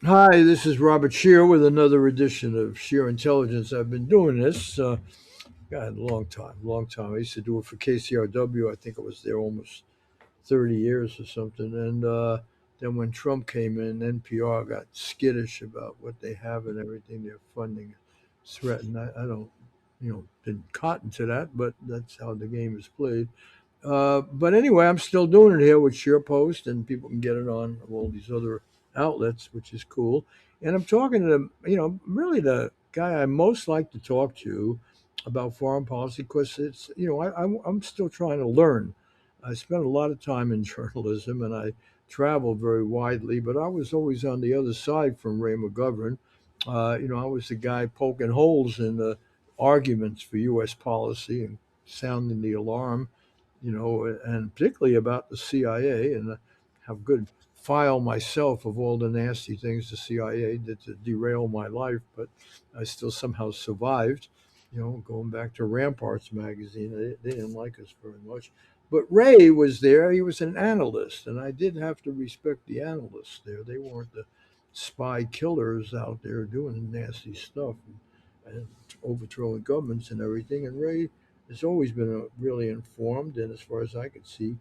Hi, this is Robert Scheer with another edition of Sheer Intelligence. I've been doing this, God, a long time. I used to do it for KCRW. I think I was there almost 30 years or something. And then when Trump came in, NPR got skittish about what they have and everything. Their funding is threatened. I don't, didn't cotton to that, but that's how the game is played. But anyway, I'm still doing it here with SharePost, and people can get it on all these other outlets, which is cool. And I'm talking to really the guy I most like to talk to about foreign policy because it's, I'm still trying to learn. I spent a lot of time in journalism and I travel very widely, but I was always on the other side from Ray McGovern. I was the guy poking holes in the arguments for U.S. policy and sounding the alarm, and particularly about the CIA. And have good file myself of all the nasty things the CIA did to derail my life, but I still somehow survived. Going back to Ramparts magazine, they didn't like us very much. But Ray was there. He was an analyst, and I did have to respect the analysts there. They weren't the spy killers out there doing nasty stuff and overthrowing governments and everything. And Ray has always been really informed, and as far as I could see,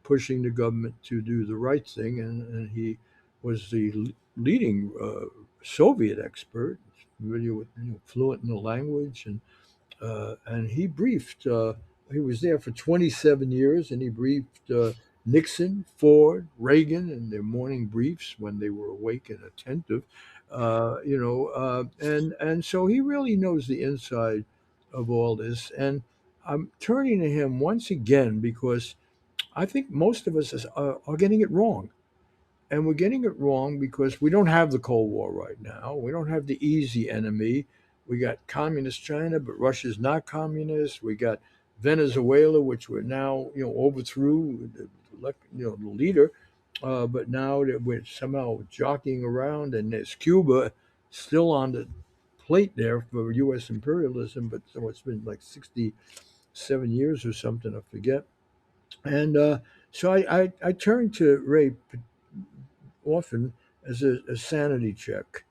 pushing the government to do the right thing. And he was the leading Soviet expert, familiar with, fluent in the language, and he briefed. He was there for 27 years, and he briefed Nixon, Ford, Reagan in their morning briefs when they were awake and attentive. And so he really knows the inside of all this. And I'm turning to him once again because I think most of us are getting it wrong. And we're getting it wrong because we don't have the Cold War right now. We don't have the easy enemy. We got communist China, but Russia's not communist. We got Venezuela, which we're now, overthrew the leader, but now that we're somehow jockeying around, and there's Cuba still on the plate there for U.S. imperialism, but so it's been like 67 years or something, I forget. And so I turn to Ray often as a sanity check.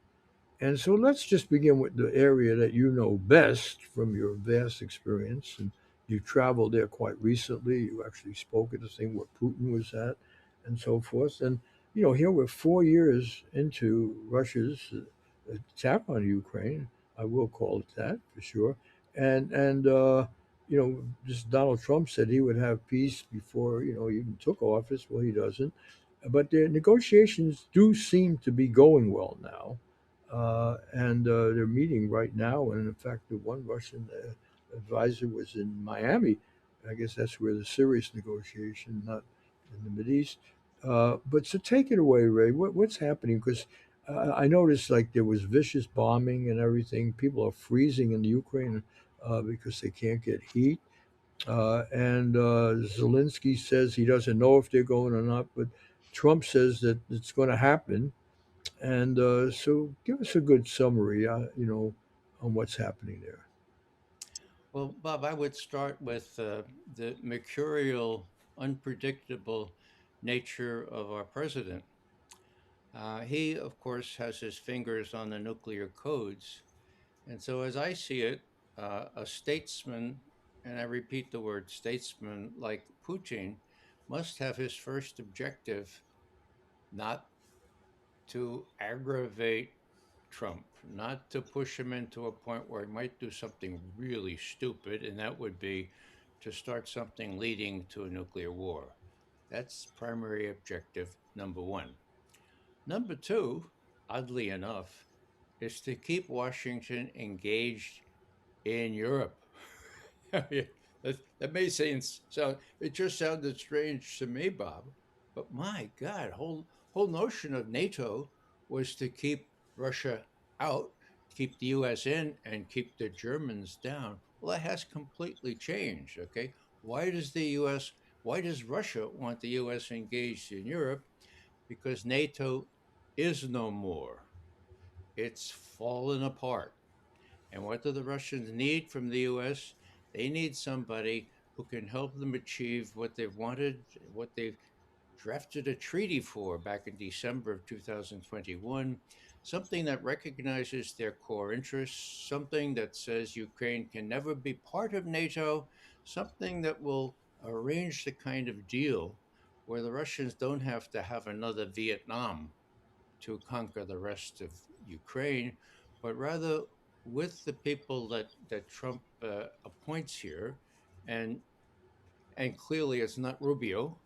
And so let's just begin with the area that you know best from your vast experience. And you traveled there quite recently. You actually spoke at the thing where Putin was at and so forth. And, here we're 4 years into Russia's attack on Ukraine. I will call it that for sure. And just Donald Trump said he would have peace before, he even took office. Well, he doesn't. But the negotiations do seem to be going well now, and they're meeting right now. And in fact, the one Russian advisor was in Miami. I guess that's where the serious negotiation, not in the Mideast. But so take it away, Ray. What's happening? Because I noticed like there was vicious bombing and everything. People are freezing in the Ukraine because they can't get heat. And Zelensky says he doesn't know if they're going or not, but Trump says that it's going to happen. And so, give us a good summary, on what's happening there. Well, Bob, I would start with the mercurial, unpredictable nature of our president. He, of course, has his fingers on the nuclear codes. And so, as I see it, a statesman, and I repeat the word statesman, like Putin, must have his first objective not to aggravate Trump, not to push him into a point where he might do something really stupid, and that would be to start something leading to a nuclear war. That's primary objective number one. Number two, oddly enough, is to keep Washington engaged in Europe. I mean, that may sound, it just sounded strange to me, Bob, but my God, whole notion of NATO was to keep Russia out, keep the U.S. in, and keep the Germans down. Well, that has completely changed. Okay, why does Russia want the U.S. engaged in Europe? Because NATO is no more. It's fallen apart. And what do the Russians need from the US? They need somebody who can help them achieve what they've wanted, what they've drafted a treaty for back in December of 2021, something that recognizes their core interests, something that says Ukraine can never be part of NATO, something that will arrange the kind of deal where the Russians don't have to have another Vietnam to conquer the rest of Ukraine, but rather with the people that Trump appoints here, and and clearly it's not Rubio.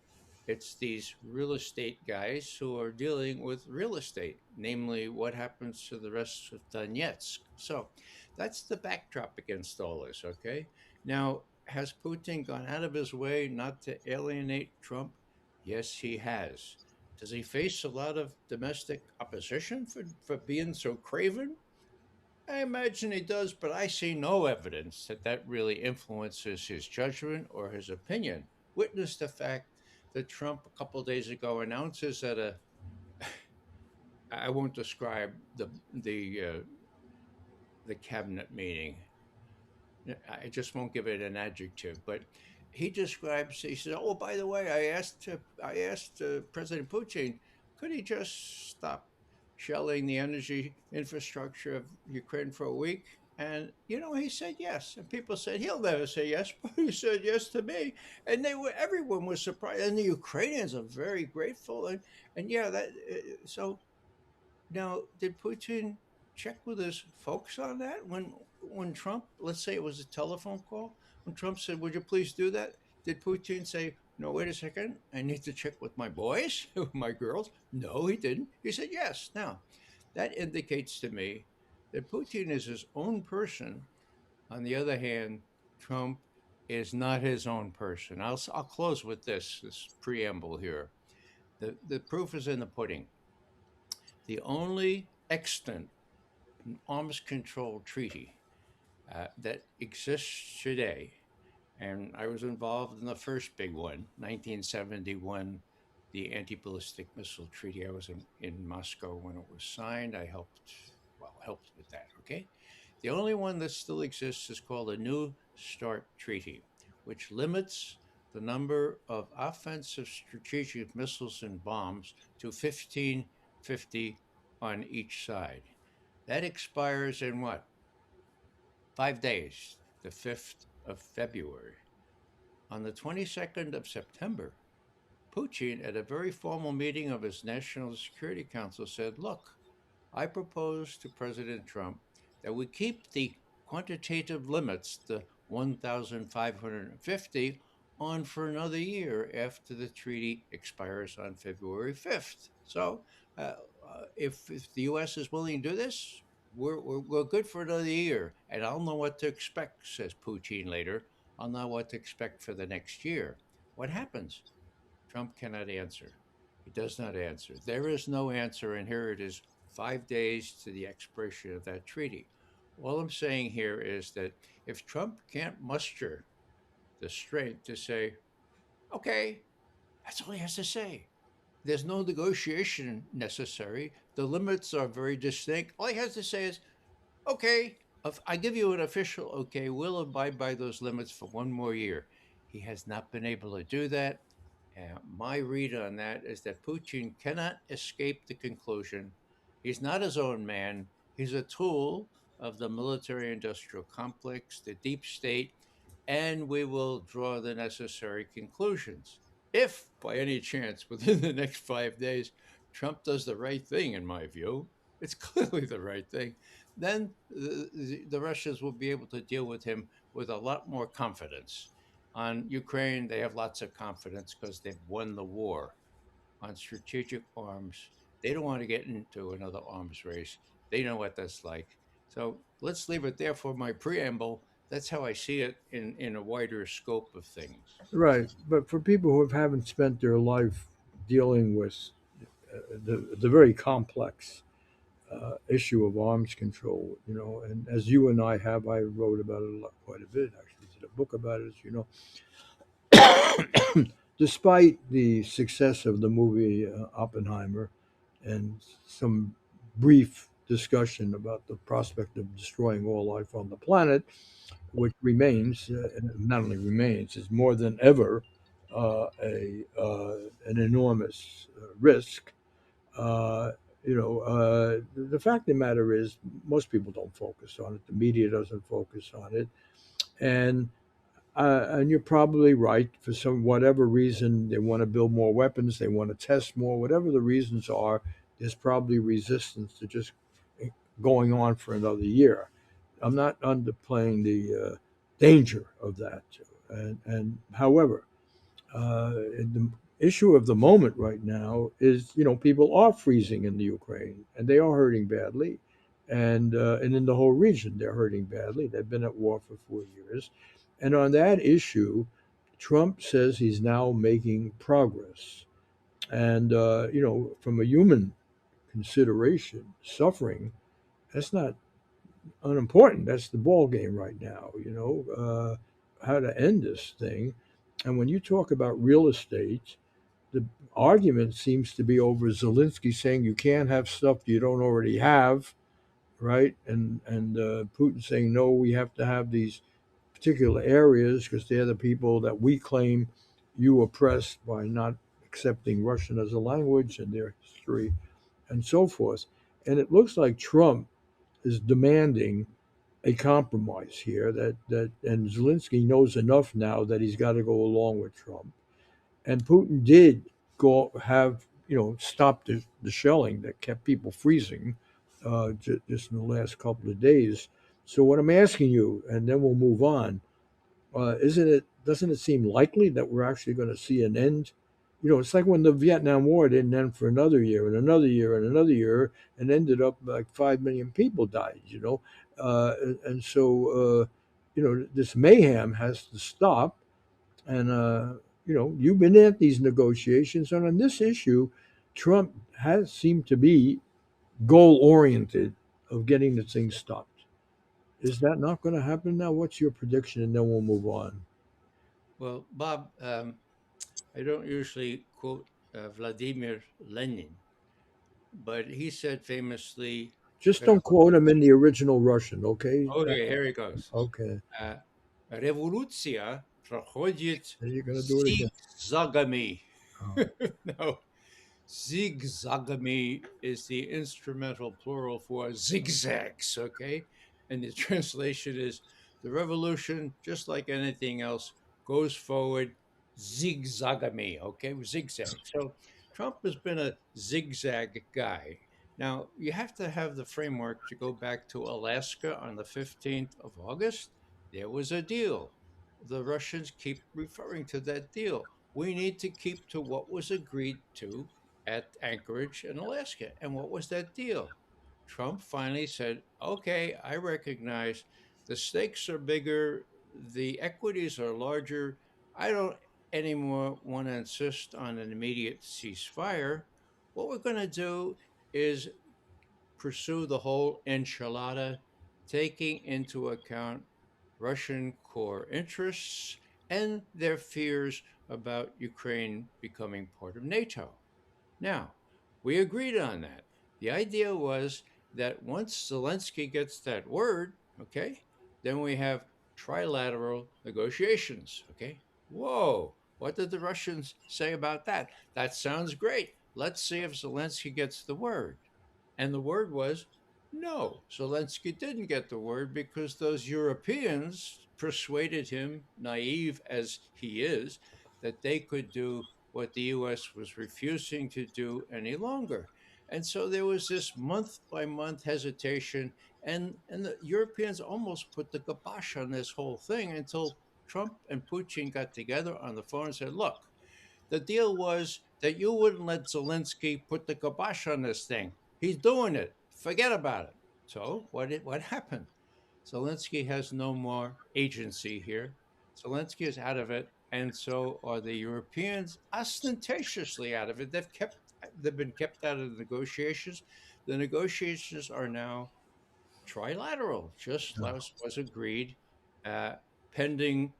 It's these real estate guys who are dealing with real estate, namely what happens to the rest of Donetsk. So that's the backdrop against all this, okay? Now, has Putin gone out of his way not to alienate Trump? Yes, he has. Does he face a lot of domestic opposition for being so craven? I imagine he does, but I see no evidence that that really influences his judgment or his opinion. Witness the fact that Trump a couple of days ago announces at a I won't describe the cabinet meeting. I just won't give it an adjective, but he describes. He said, "Oh, by the way, I asked President Putin, could he just stop shelling the energy infrastructure of Ukraine for a week?" And he said yes. And people said he'll never say yes, but he said yes to me. And everyone was surprised, and the Ukrainians are very grateful. And yeah, that so now, did Putin check with his folks on that when Trump, let's say it was a telephone call, when Trump said, "Would you please do that?" Did Putin say, "No, wait a second, I need to check with my boys, with my girls"? No, he didn't. He said yes. Now, that indicates to me that Putin is his own person. On the other hand, Trump is not his own person. I'll close with this preamble here. The proof is in the pudding. The only extant arms control treaty that exists today, and I was involved in the first big one, 1971, the anti-ballistic missile treaty. I was in Moscow when it was signed. I helped with that. Okay, the only one that still exists is called the New START Treaty, which limits the number of offensive strategic missiles and bombs to 1550 on each side. That expires in what? 5 days, the 5th of February. On the 22nd of September, Putin, at a very formal meeting of his National Security Council, said, "Look, I propose to President Trump that we keep the quantitative limits, the 1,550, on for another year after the treaty expires on February 5th. So, if the U.S. is willing to do this, we're good for another year. And I'll know what to expect," says Putin later. "I'll know what to expect for the next year." What happens? Trump cannot answer. He does not answer. There is no answer, and here it is 5 days to the expiration of that treaty. All I'm saying here is that if Trump can't muster the strength to say, "Okay," that's all he has to say. There's no negotiation necessary. The limits are very distinct. All he has to say is, "Okay, if I give you an official okay, we'll abide by those limits for one more year." He has not been able to do that. My read on that is that Putin cannot escape the conclusion he's not his own man. He's a tool of the military industrial complex, the deep state, and we will draw the necessary conclusions. If by any chance within the next 5 days Trump does the right thing, in my view, it's clearly the right thing, then the Russians will be able to deal with him with a lot more confidence. On Ukraine, they have lots of confidence because they've won the war. On strategic arms, they don't want to get into another arms race. They know what that's like. So let's leave it there for my preamble. That's how I see it in a wider scope of things. Right. But for people who haven't spent their life dealing with the very complex issue of arms control, and as you and I have, I wrote about it quite a bit, actually, did a book about it, as you know. Despite the success of the movie Oppenheimer and some brief discussion about the prospect of destroying all life on the planet, which remains, not only remains, is more than ever an enormous risk. Uh, the fact of the matter is, most people don't focus on it. The media doesn't focus on it, and you're probably right. For some whatever reason, they want to build more weapons. They want to test more. Whatever the reasons are, there's probably resistance to just going on for another year. I'm not underplaying the danger of that. And however, the issue of the moment right now is, people are freezing in the Ukraine, and they are hurting badly, and in the whole region they're hurting badly. They've been at war for 4 years, and on that issue, Trump says he's now making progress, and from a human consideration, suffering, that's not unimportant. That's the ball game right now. How to end this thing. And when you talk about real estate, the argument seems to be over Zelensky saying you can't have stuff you don't already have, right? And Putin saying no, we have to have these particular areas because they're the people that we claim you oppressed by not accepting Russian as a language and their history and so forth. And it looks like Trump is demanding a compromise here that and Zelensky knows enough now that he's got to go along with Trump. And Putin did go have stop the shelling that kept people freezing just in the last couple of days. So what I'm asking you, and then we'll move on, isn't it? Doesn't it seem likely that we're actually going to see an end? It's like when the Vietnam War didn't end for another year and another year and another year, and ended up like 5 million people died. And so this mayhem has to stop. And you've been at these negotiations, and on this issue, Trump has seemed to be goal oriented of getting the thing stopped. Is that not going to happen now? What's your prediction? And then we'll move on. Well, Bob, I don't usually quote Vladimir Lenin, but he said famously, Just don't quote him "Revolution." in the original Russian, okay? Okay, here he goes. Okay. Uh, Революция проходит Are you going to do it again? zigzagами. Oh. No, zigzagami is the instrumental plural for zigzags, okay? And the translation is the revolution, just like anything else, goes forward zigzagami, okay? Zigzag. So Trump has been a zigzag guy. Now, you have to have the framework to go back to Alaska on the 15th of August. There was a deal. The Russians keep referring to that deal. We need to keep to what was agreed to at Anchorage in Alaska. And what was that deal? Trump finally said, okay, I recognize the stakes are bigger, the equities are larger. I don't anymore want to insist on an immediate ceasefire. What we're going to do is pursue the whole enchilada, taking into account Russian core interests and their fears about Ukraine becoming part of NATO. Now, we agreed on that. The idea was that once Zelensky gets that word, okay, then we have trilateral negotiations, okay? Whoa, what did the Russians say about that? That sounds great. Let's see if Zelensky gets the word. And the word was no. Zelensky didn't get the word because those Europeans persuaded him, naive as he is, that they could do what the US was refusing to do any longer. And so there was this month by month hesitation, and the Europeans almost put the kibosh on this whole thing until Trump and Putin got together on the phone and said, look, the deal was that you wouldn't let Zelensky put the kibosh on this thing. He's doing it. Forget about it. So what happened? Zelensky has no more agency here. Zelensky is out of it, and so are the Europeans ostentatiously out of it. They've been kept out of the negotiations. The negotiations are now trilateral, just No. as was agreed, uh, pending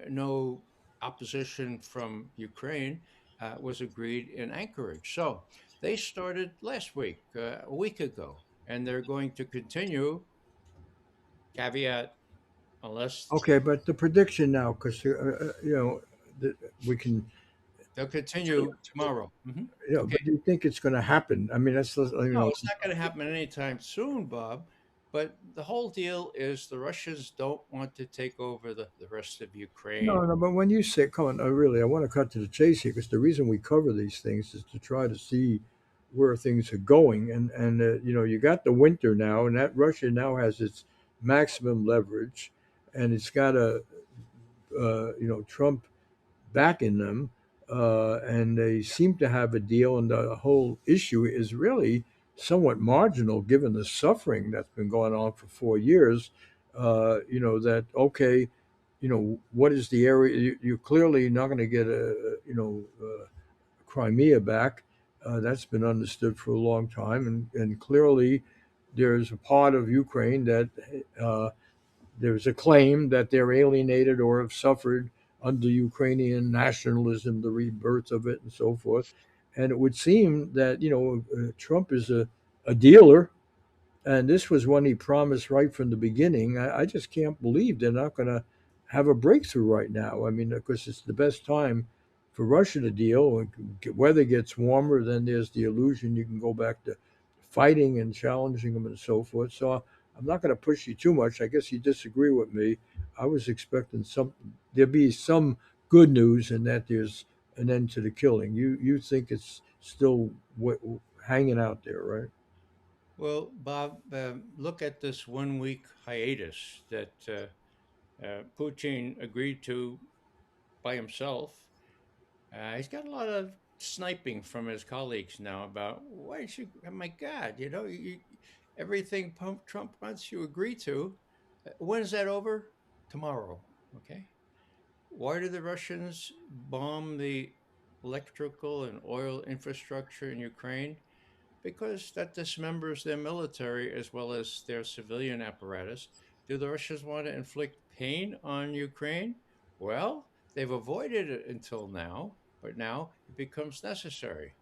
no opposition from Ukraine, was agreed in Anchorage. So they started last week, a week ago, and they're going to continue. Caveat, unless Okay, but the prediction now, because that we can, They'll continue tomorrow. Okay. but do you think it's going to happen? I mean, No, it's not going to happen anytime soon, Bob. But the whole deal is the Russians don't want to take over the rest of no, Ukraine. no. But when you say, come on, really, I want to cut to the chase here because the reason we cover these things is to try to see where things are going, and you got the winter now, and that Russia now has its maximum leverage, and it's got a Trump backing them, and they seem to have a deal. And the whole issue is really somewhat marginal given the suffering that's been going on for 4 years. That okay, what is the area? You're clearly not going to get Crimea back. That's been understood for a long time, and clearly there's a part of Ukraine that uh, there's a claim that they're alienated or have suffered under Ukrainian nationalism, the rebirth of it, and so forth. And it would seem that Trump is a dealer, and this was one he promised right from the beginning. I just can't believe they're not going to have a breakthrough right now. I mean, of course, it's the best time for Russia to deal. When weather gets warmer, then there's the illusion you can go back to fighting and challenging them and so forth. So I'm not going to push you too much. I guess you disagree with me. I was expecting there be some good news and that there's an end to the killing. You think it's still hanging out there, right? Well, Bob, look at this 1 week hiatus that Putin agreed to by himself. He's got a lot of sniping from his colleagues now about why don't you, oh my God, everything Trump wants you agree to. When is that over? Tomorrow. Okay. Why do the Russians bomb the electrical and oil infrastructure in Ukraine? Because that dismembers their military as well as their civilian apparatus. Do the Russians want to inflict pain on Ukraine? Well, they've avoided it until now, but now it becomes necessary.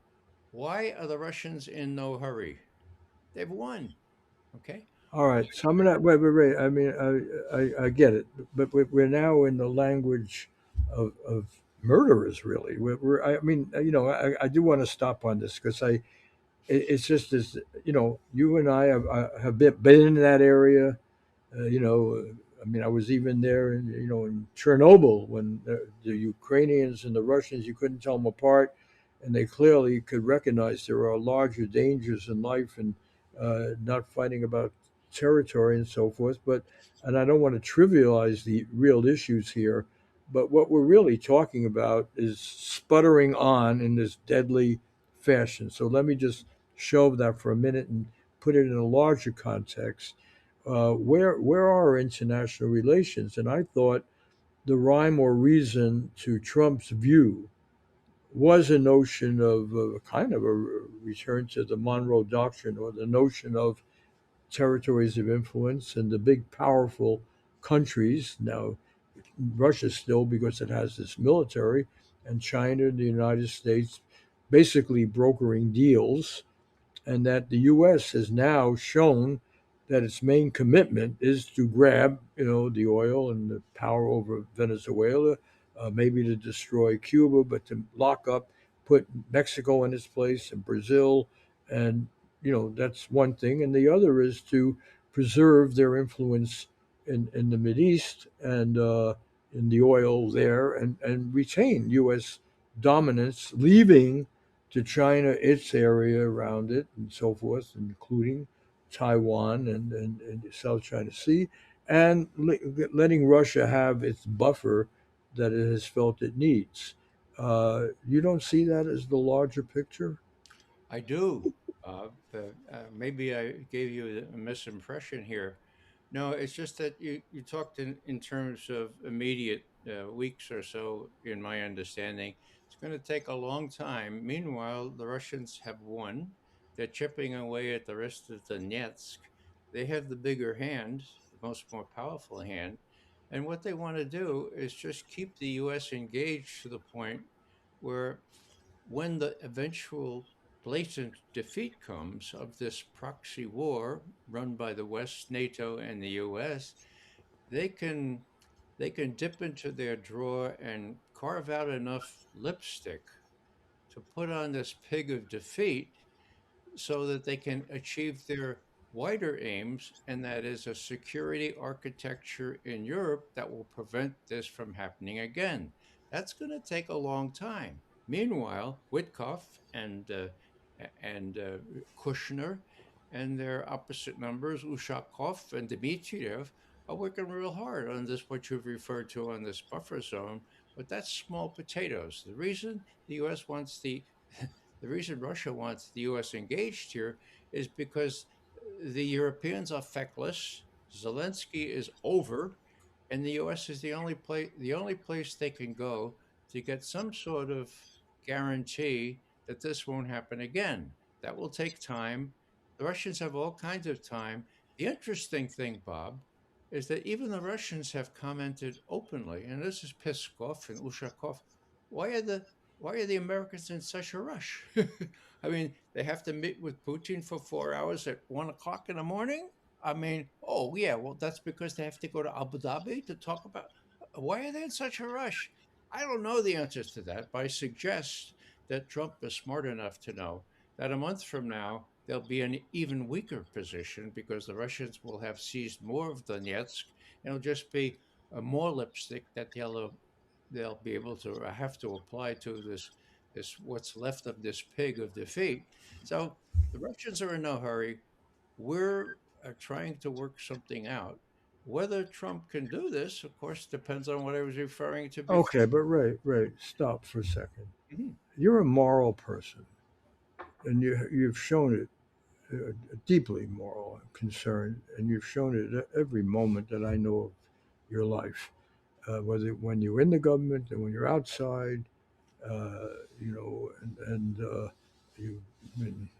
Why are the Russians in no hurry? They've won. Okay. All right, so I'm gonna wait. I mean, I get it, but we're now in the language of murderers. Really, I mean, I do want to stop on this because it's just as you and I have been in that area. I mean, I was even there in Chernobyl when the Ukrainians and the Russians, you couldn't tell them apart, and they clearly could recognize there are larger dangers in life and not fighting about territory and so forth. And I don't want to trivialize the real issues here, but what we're really talking about is sputtering on in this deadly fashion. So let me just shelve that for a minute and put it in a larger context. Where are our international relations? And I thought the rhyme or reason to Trump's view was a notion of kind of a return to the Monroe Doctrine or the notion of territories of influence and the big powerful countries. Now, Russia still, because it has this military, and China, the United States, basically brokering deals, and that the U.S. has now shown that its main commitment is to grab, the oil and the power over Venezuela, maybe to destroy Cuba, but to lock up, put Mexico in its place and Brazil, and that's one thing, and the other is to preserve their influence in the Mid East and in the oil there, and retain U.S. dominance, leaving to China its area around it and so forth, including Taiwan and the South China Sea, and letting Russia have its buffer that it has felt it needs. You don't see that as the larger picture? I do. But maybe I gave you a misimpression here. No, it's just that you talked in terms of immediate weeks or so, in my understanding. It's going to take a long time. Meanwhile, the Russians have won. They're chipping away at the rest of the Donetsk. They have the bigger hand, the more powerful hand. And what they want to do is just keep the U.S. engaged to the point where when the eventual blatant defeat comes of this proxy war run by the West, NATO, and the U.S., they can they can dip into their drawer and carve out enough lipstick to put on this pig of defeat so that they can achieve their wider aims, and that is a security architecture in Europe that will prevent this from happening again. That's going to take a long time. Meanwhile, Witkoff and Kushner and their opposite numbers, Ushakov and Dmitriev, are working real hard on this, what you've referred to on this buffer zone, but that's small potatoes. The reason the U.S. wants the reason Russia wants the U.S. engaged here is because the Europeans are feckless. Zelensky is over, and the U.S. is the only place they can go to get some sort of guarantee that this won't happen again. That will take time. The Russians have all kinds of time. The interesting thing, Bob, is that even the Russians have commented openly, and this is Peskov and Ushakov. Why are the why are the Americans in such a rush? I mean, they have to meet with Putin for 4 hours at 1 o'clock in the morning. I mean, oh yeah, well that's because they have to go to Abu Dhabi to talk about. Why are they in such a rush? I don't know the answers to that, but I suggest that Trump is smart enough to know that a month from now they'll be in an even weaker position because the Russians will have seized more of Donetsk, and it'll just be more lipstick that they'll be able to have to apply to this what's left of this pig of defeat. So the Russians are in no hurry. We're trying to work something out. Whether Trump can do this, of course, depends on what I was referring to Okay, before. but Ray, stop for a second. Mhm. You're a moral person, and you've shown it, deeply moral and concerned, and you've shown it at every moment that I know of your life, whether when you're in the government and when you're outside, and you've been,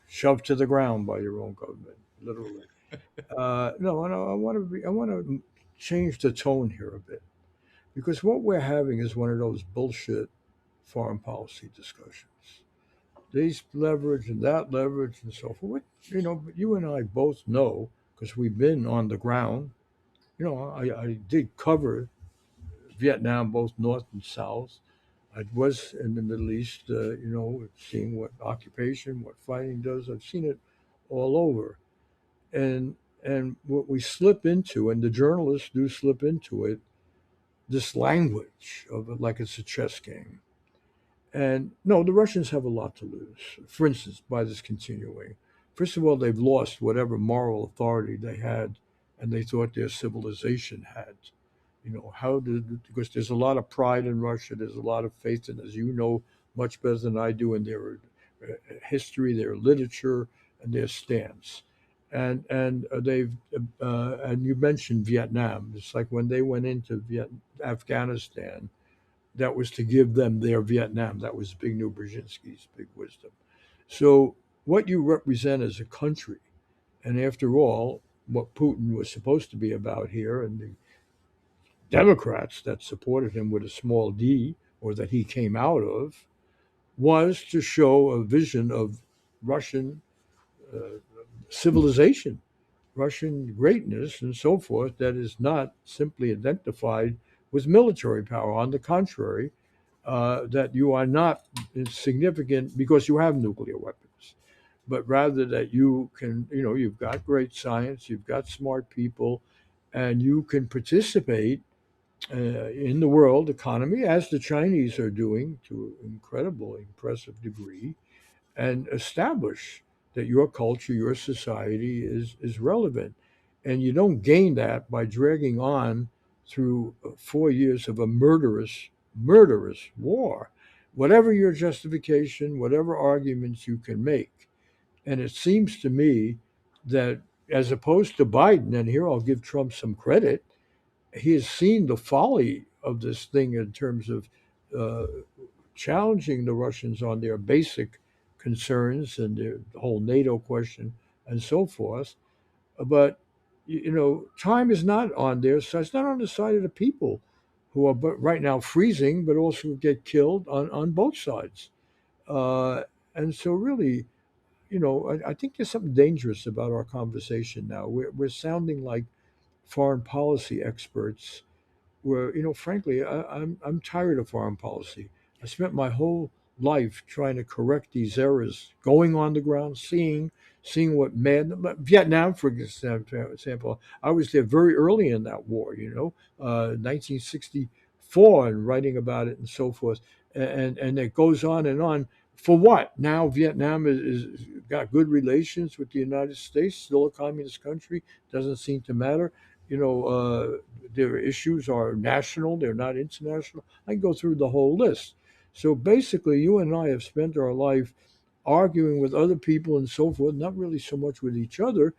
shoved to the ground by your own government, literally. No, I want to I want to change the tone here a bit because what we're having is one of those bullshit foreign policy discussions. These leverage and that leverage and so forth. But you and I both know because we've been on the ground. I did cover Vietnam, both North and South. I was in the Middle East, seeing what occupation, what fighting does. I've seen it all over. And what we slip into, and the journalists do slip into it, this language of it like it's a chess game. And no, the Russians have a lot to lose. For instance, by this continuing. First of all, they've lost whatever moral authority they had and they thought their civilization had. How did, because there's a lot of pride in Russia, there's a lot of faith in, as you know much better than I do, in their history, their literature, and their stance. And you mentioned Vietnam. It's like when they went into Afghanistan, that was to give them their Vietnam. That was Zbigniew Brzezinski's big wisdom. So what you represent as a country, and after all, what Putin was supposed to be about here, and the Democrats that supported him with a small d, or that he came out of, was to show a vision of Russian uh, civilization, Russian greatness, and so forth, that is not simply identified with military power. On the contrary, that you are not significant because you have nuclear weapons, but rather that you can, you've got great science, you've got smart people, and you can participate in the world economy as the Chinese are doing to an incredible, impressive degree, and establish that your culture, your society is relevant. And you don't gain that by dragging on through 4 years of a murderous war. Whatever your justification, whatever arguments you can make. And it seems to me that as opposed to Biden, and here I'll give Trump some credit, he has seen the folly of this thing in terms of uh, challenging the Russians on their basic concerns and the whole NATO question and so forth. But time is not on their side. It's not on the side of the people who are right now freezing, but also get killed on both sides. Uh, and so, really, I think there's something dangerous about our conversation now. We're sounding like foreign policy experts where frankly, I'm tired of foreign policy. I spent my whole life trying to correct these errors, going on the ground, seeing what mad Vietnam, for example. I was there very early in that war, 1964, and writing about it and so forth, and it goes on and on. For what? Now Vietnam is got good relations with the United States, still a communist country. Doesn't seem to matter. Their issues are national; they're not international. I can go through the whole list. So basically, you and I have spent our life arguing with other people and so forth, not really so much with each other,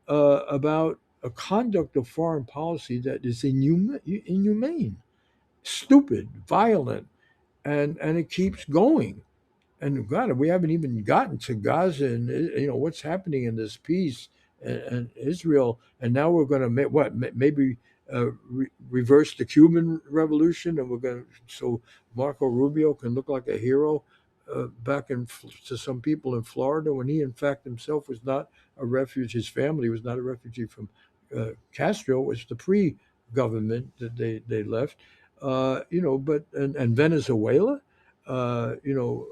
about a conduct of foreign policy that is inhumane, stupid, violent, and it keeps going. And God, we haven't even gotten to Gaza and what's happening in this peace and Israel. And now we're going to maybe reverse the Cuban Revolution, and we're going so Marco Rubio can look like a hero back to some people in Florida when he, in fact, himself was not a refugee. His family was not a refugee from Castro. It was the pre-government that they left. But and Venezuela. Uh, you know,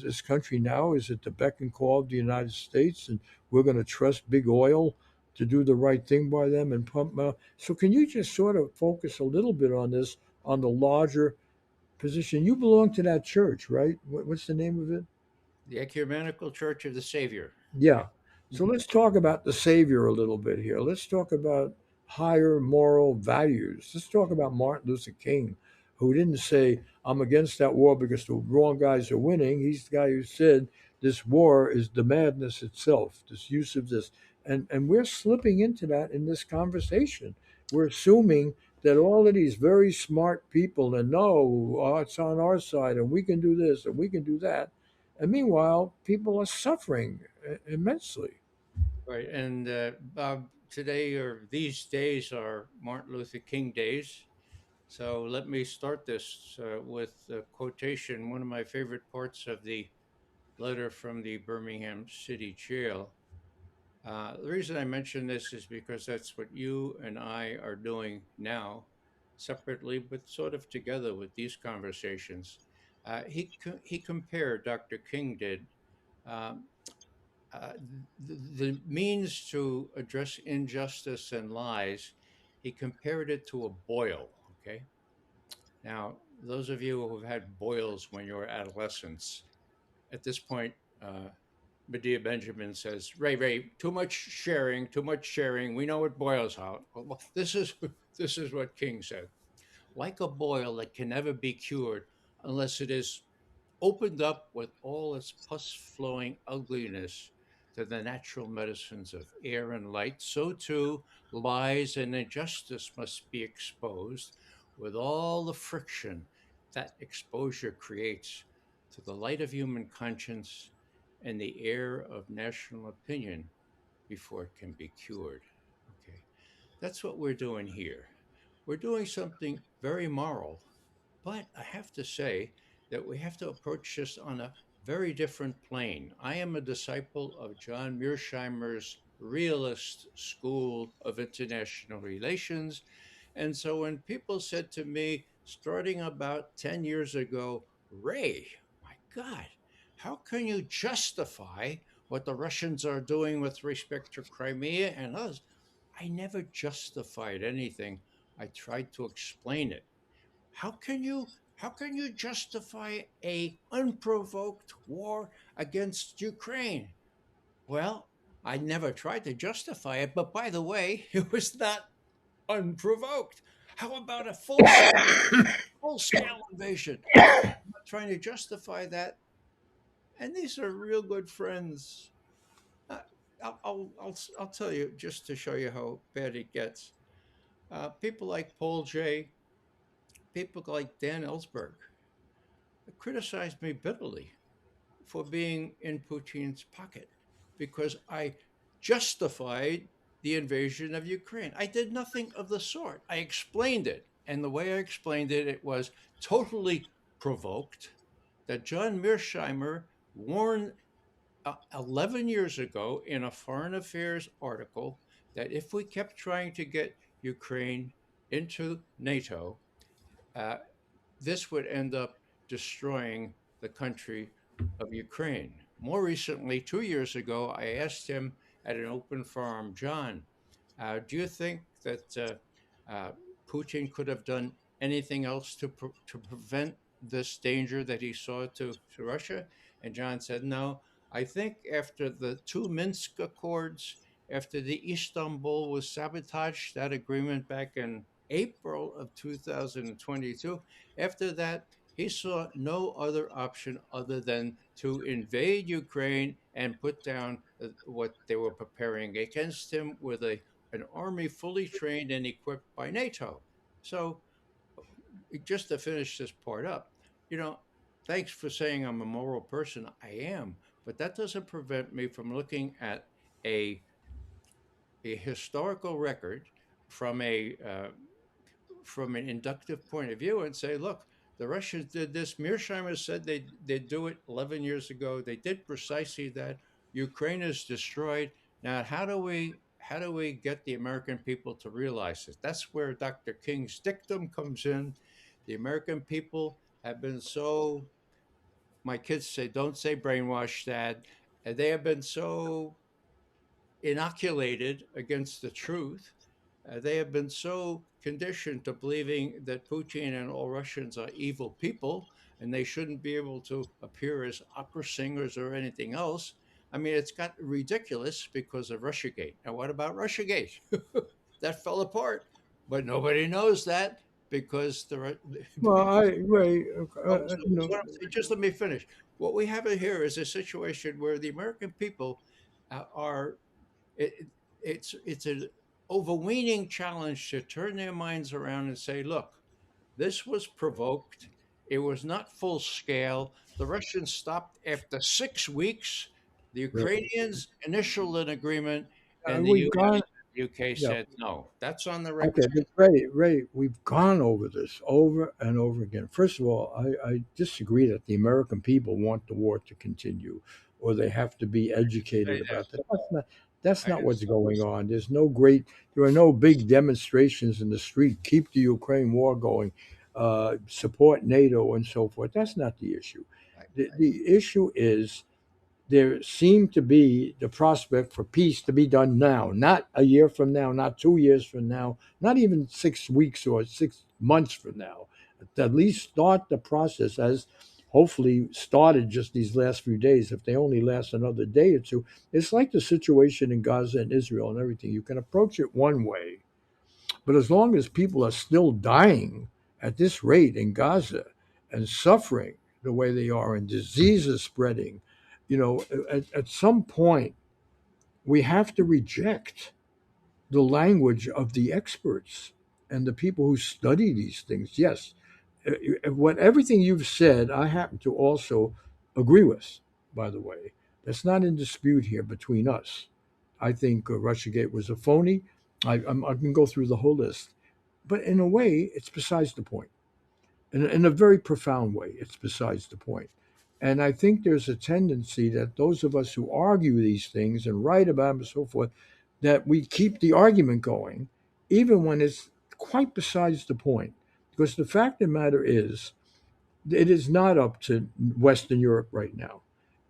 this country now is at the beck and call of the United States, and we're going to trust big oil to do the right thing by them and pump out. So, can you just sort of focus a little bit on this, on the larger position? You belong to that church, right? What's the name of it? The Ecumenical Church of the Savior. Yeah. Yeah. So let's talk about the Savior a little bit here. Let's talk about higher moral values. Let's talk about Martin Luther King, who didn't say, I'm against that war because the wrong guys are winning. He's the guy who said, this war is the madness itself, this use of this. And we're slipping into that in this conversation. We're assuming that all of these very smart people and no, it's on our side and we can do this and we can do that. And meanwhile, people are suffering immensely. Right. And Bob, today or these days are Martin Luther King days. So let me start this with a quotation, one of my favorite parts of the letter from the Birmingham City Jail. The reason I mention this is because that's what you and I are doing now, separately, but sort of together with these conversations. He compared, Dr. King did, um, the means to address injustice and lies. He compared it to a boil. Okay. Now, those of you who've had boils when you were adolescents, at this point, Medea Benjamin says, Ray, too much sharing, too much sharing. We know it boils out. Well, this is what King said. Like a boil that can never be cured unless it is opened up with all its pus flowing ugliness to the natural medicines of air and light, so too lies and injustice must be exposed with all the friction that exposure creates to the light of human conscience and the air of national opinion before it can be cured. Okay, that's what we're doing here. We're doing something very moral, but I have to say that we have to approach this on a very different plane. I am a disciple of John Mearsheimer's realist school of international relations. And so when people said to me, starting about 10 years ago, Ray, my God, how can you justify what the Russians are doing with respect to Crimea and us? I never justified anything. I tried to explain it. How can you justify a unprovoked war against Ukraine? Well, I never tried to justify it, but by the way, it was not unprovoked. How about a full scale invasion? I'm not trying to justify that. And these are real good friends. Uh, I'll tell you just to show you how bad it gets. People like Paul Jay, people like Dan Ellsberg criticized me bitterly for being in Putin's pocket because I justified the invasion of Ukraine. I did nothing of the sort. I explained it. And the way I explained it, it was totally provoked that John Mearsheimer warned 11 years ago in a foreign affairs article that if we kept trying to get Ukraine into NATO, uh, this would end up destroying the country of Ukraine. More recently, 2 years ago, I asked him at an open forum, John, do you think that Putin could have done anything else to prevent this danger that he saw to Russia? And John said, no. I think after the two Minsk Accords, after the Istanbul was sabotaged, that agreement back in April of 2022, after that, he saw no other option other than to invade Ukraine and put down what they were preparing against him with an army fully trained and equipped by NATO. So, just to finish this part up, you know, thanks for saying I'm a moral person. I am, but that doesn't prevent me from looking at a a historical record from a from an inductive point of view and say, look, the Russians did this. Mearsheimer said they'd do it 11 years ago. They did precisely that. Ukraine is destroyed. Now, how do we get the American people to realize this? That's where Dr. King's dictum comes in. The American people have been so, my kids say, don't say brainwashed, Dad. And they have been so inoculated against the truth. They have been so conditioned to believing that Putin and all Russians are evil people and they shouldn't be able to appear as opera singers or anything else. I mean, it's got ridiculous because of Russiagate. Now, what about Russiagate? That fell apart, but nobody knows that because Well, Ray, just let me finish. What we have here is a situation where the American people are it, it's an overweening challenge to turn their minds around and say, look, this was provoked. It was not full scale. The Russians stopped after 6 weeks. The Ukrainians initialed an agreement, and the we've U.S. gone. and the UK Yeah. said no. That's on the Okay, record. but Ray, we've gone over this over and over again. First of all, I disagree that the American people want the war to continue, or they have to be Say educated that. about that. That's I not didn't what's going on. There are no big demonstrations in the street. Keep the Ukraine war going, support NATO, and so forth. That's not the issue. I, The issue is there seemed to be the prospect for peace to be done now, not a year from now, not 2 years from now, not even 6 weeks or 6 months from now. At least start the process as hopefully started just these last few days. If they only last another day or two, it's like the situation in Gaza and Israel and everything. You can approach it one way, but as long as people are still dying at this rate in Gaza and suffering the way they are and diseases spreading, at some point we have to reject the language of the experts and the people who study these things. Yes, what everything you've said, I happen to also agree with, by the way. That's not in dispute here between us. I think Russiagate was a phony. I can go through the whole list. But in a way, it's besides the point. In a very profound way, it's besides the point. And I think there's a tendency that those of us who argue these things and write about them and so forth, that we keep the argument going, even when it's quite besides the point. Because the fact of the matter is, it is not up to Western Europe right now,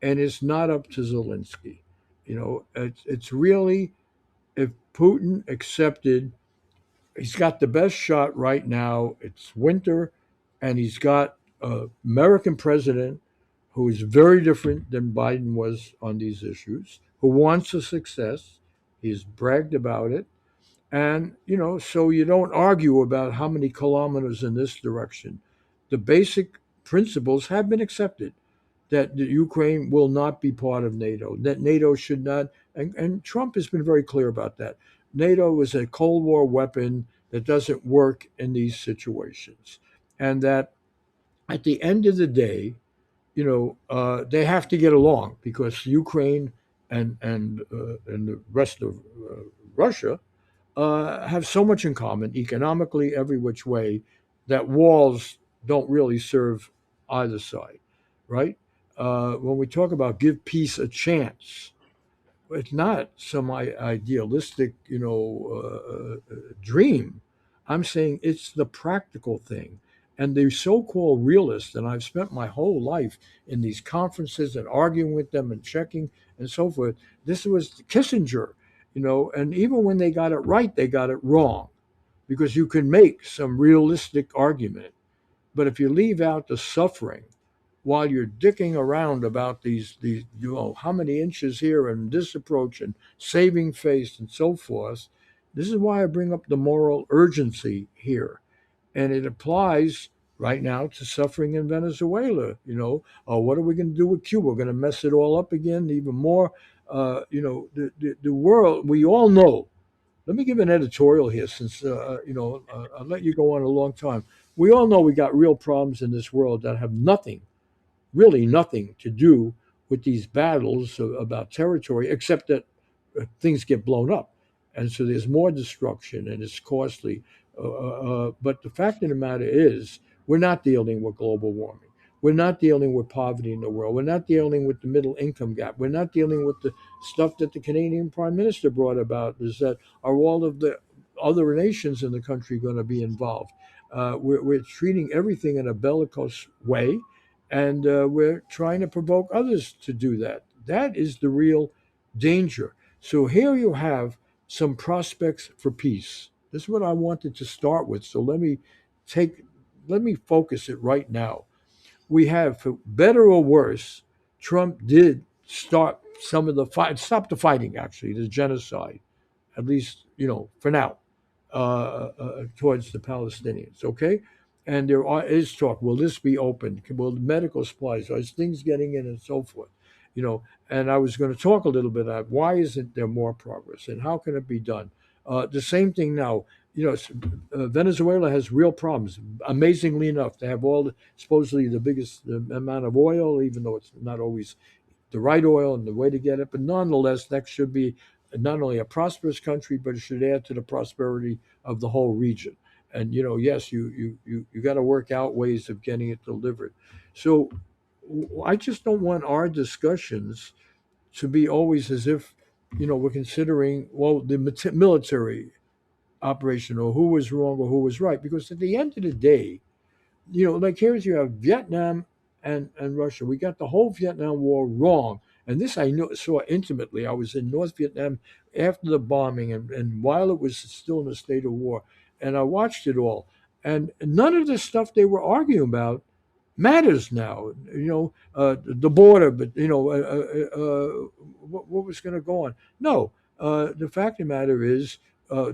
and it's not up to Zelensky. It's really, if Putin accepted, he's got the best shot right now. It's winter, and he's got an American president who is very different than Biden was on these issues, who wants a success. He's bragged about it. And, so you don't argue about how many kilometers in this direction. The basic principles have been accepted that the Ukraine will not be part of NATO, that NATO should not, and Trump has been very clear about that. NATO is a Cold War weapon that doesn't work in these situations. And that at the end of the day, they have to get along because Ukraine and the rest of Russia have so much in common economically, every which way, that walls don't really serve either side, right? When we talk about give peace a chance, it's not some idealistic, dream. I'm saying it's the practical thing. And the so called realists, and I've spent my whole life in these conferences and arguing with them and checking and so forth. This was Kissinger, and even when they got it right, they got it wrong because you can make some realistic argument. But if you leave out the suffering while you're dicking around about these how many inches here and this approach and saving face and so forth, this is why I bring up the moral urgency here, and it applies right now to suffering in Venezuela. What are we going to do with Cuba? We're going to mess it all up again, even more. The world. We all know. Let me give an editorial here, since I'll let you go on a long time. We all know we got real problems in this world that have nothing, really nothing, to do with these battles about territory, except that things get blown up, and so there's more destruction, and it's costly. But the fact of the matter is, we're not dealing with global warming. We're not dealing with poverty in the world. We're not dealing with the middle income gap. We're not dealing with the stuff that the Canadian Prime Minister brought about. Is that are all of the other nations in the country going to be involved? We're treating everything in a bellicose way, and we're trying to provoke others to do that. That is the real danger. So here you have some prospects for peace. This is what I wanted to start with. So take let me focus it right now. We have, for better or worse, Trump did start some of the fight, stop the fighting, actually, the genocide, at least, for now, towards the Palestinians. Okay, and is talk. Will this be open? Will the medical supplies? Are things getting in and so forth? And I was going to talk a little bit about why isn't there more progress and how can it be done. The same thing now. Venezuela has real problems. Amazingly enough, they have supposedly the biggest amount of oil, even though it's not always the right oil and the way to get it. But nonetheless, that should be not only a prosperous country, but it should add to the prosperity of the whole region. And yes, you got to work out ways of getting it delivered. So I just don't want our discussions to be always as if we're considering, well, the military operation, or who was wrong or who was right, because at the end of the day, like here's, you have Vietnam and Russia. We got the whole Vietnam War wrong. And this I saw intimately. I was in North Vietnam after the bombing, and while it was still in a state of war. And I watched it all. And none of the stuff they were arguing about matters now. The border, but what was going to go on? No, the fact of the matter is,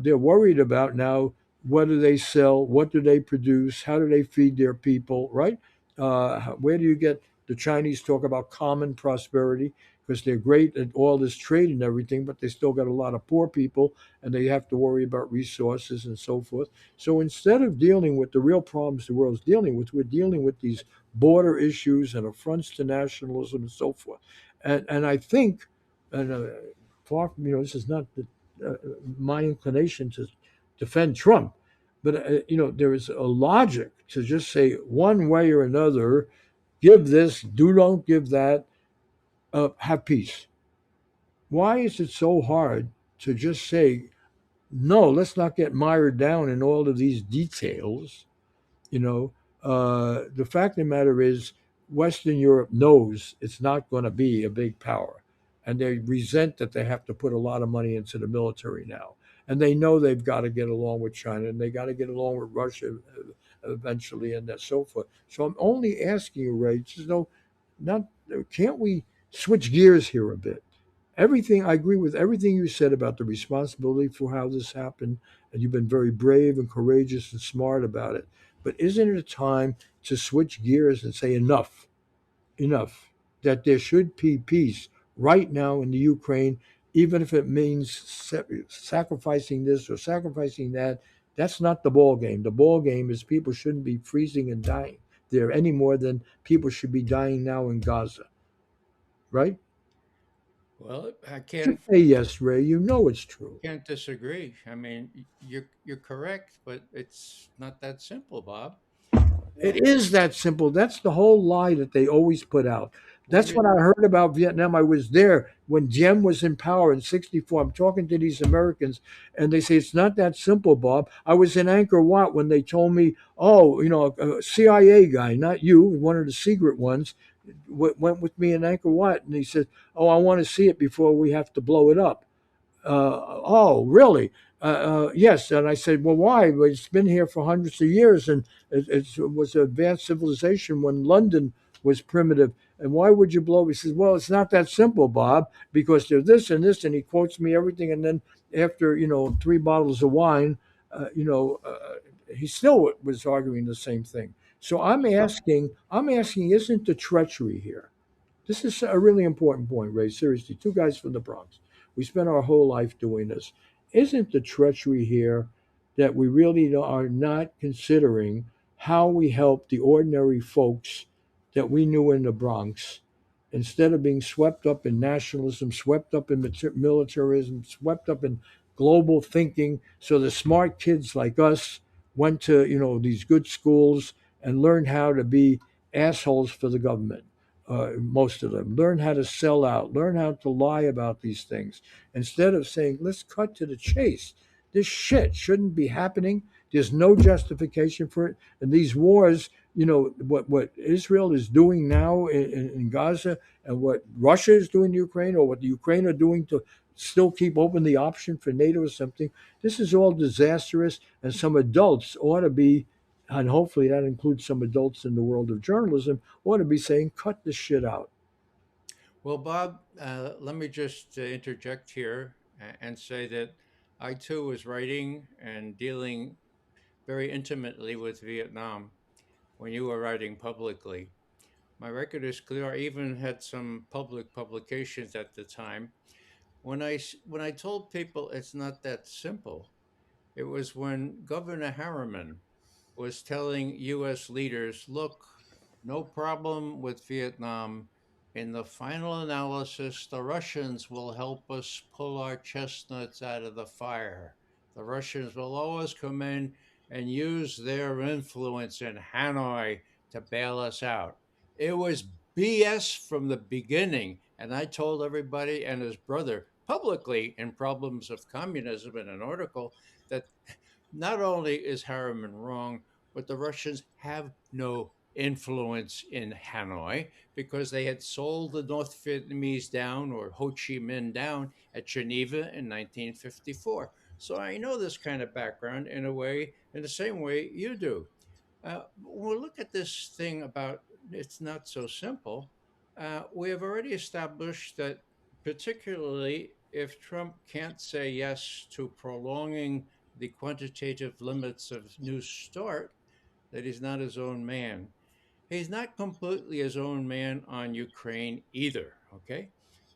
they're worried about now, what do they sell, what do they produce, how do they feed their people, right? Where do you get the Chinese talk about common prosperity? Because they're great at all this trade and everything, but they still got a lot of poor people, and they have to worry about resources and so forth. So instead of dealing with the real problems the world's dealing with, we're dealing with these border issues and affronts to nationalism and so forth. And I think, and far from, this is not my inclination to defend Trump, but there is a logic to just say one way or another, give this, don't give that, have peace. Why is it so hard to just say no? Let's not get mired down in all of these details. You know, the fact of the matter is, Western Europe knows it's not going to be a big power, and they resent that they have to put a lot of money into the military now, and they know they've got to get along with China, and they got to get along with Russia eventually, and that so forth. So I'm only asking you, Ray, just know, not can't we switch gears here a bit? Everything I agree with everything you said about the responsibility for how this happened, and you've been very brave and courageous and smart about it. But isn't it a time to switch gears and say enough, enough, that there should be peace right now in the Ukraine, even if it means sacrificing this or sacrificing that? That's not the ball game. The ball game is people shouldn't be freezing and dying there any more than people should be dying now in Gaza, right? Well, I Just say yes, Ray. You know it's true. can't disagree. I mean, you're correct, but it's not that simple, Bob. It is that simple. That's the whole lie that they always put out. What That's did when I heard about Vietnam. I was there when Diem was in power in '64. I'm talking to these Americans, and they say it's not that simple, Bob. I was in Angkor Wat when they told me, oh, a CIA guy, not you, one of the secret ones, went with me in Angkor Wat, and he said, oh, I want to see it before we have to blow it up. Oh, really? Yes. And I said, well, why? Well, it's been here for hundreds of years, and it was an advanced civilization when London was primitive. And why would you blow? He says, well, it's not that simple, Bob, because there's this and this, and he quotes me everything. And then after three bottles of wine, he still was arguing the same thing. So I'm asking, isn't the treachery here? This is a really important point, Ray. Seriously, two guys from the Bronx. We spent our whole life doing this. Isn't the treachery here that we really are not considering how we help the ordinary folks that we knew in the Bronx instead of being swept up in nationalism, swept up in militarism, swept up in global thinking? So the smart kids like us went to these good schools and learned how to be assholes for the government. Most of them learn how to sell out, learn how to lie about these things instead of saying, let's cut to the chase. This shit shouldn't be happening. There's no justification for it. And these wars, what Israel is doing now in Gaza, and what Russia is doing in Ukraine, or what the Ukraine are doing to still keep open the option for NATO or something, this is all disastrous. And some adults ought to be, and hopefully that includes some adults in the world of journalism, ought to be saying, cut this shit out. Well, Bob, let me just interject here and say that I too was writing and dealing very intimately with Vietnam when you were writing publicly. My record is clear. I even had some public publications at the time. When I told people it's not that simple, it was when Governor Harriman was telling U.S. leaders, look, no problem with Vietnam. In the final analysis, the Russians will help us pull our chestnuts out of the fire. The Russians will always come in and use their influence in Hanoi to bail us out. It was BS from the beginning. And I told everybody and his brother publicly in Problems of Communism in an article that not only is Harriman wrong, but the Russians have no influence in Hanoi because they had sold the North Vietnamese down, or Ho Chi Minh down, at Geneva in 1954. So I know this kind of background in a way, in the same way you do. When we look at this thing about it's not so simple, we have already established that, particularly if Trump can't say yes to prolonging the quantitative limits of New START, that he's not his own man. He's not completely his own man on Ukraine either. Okay,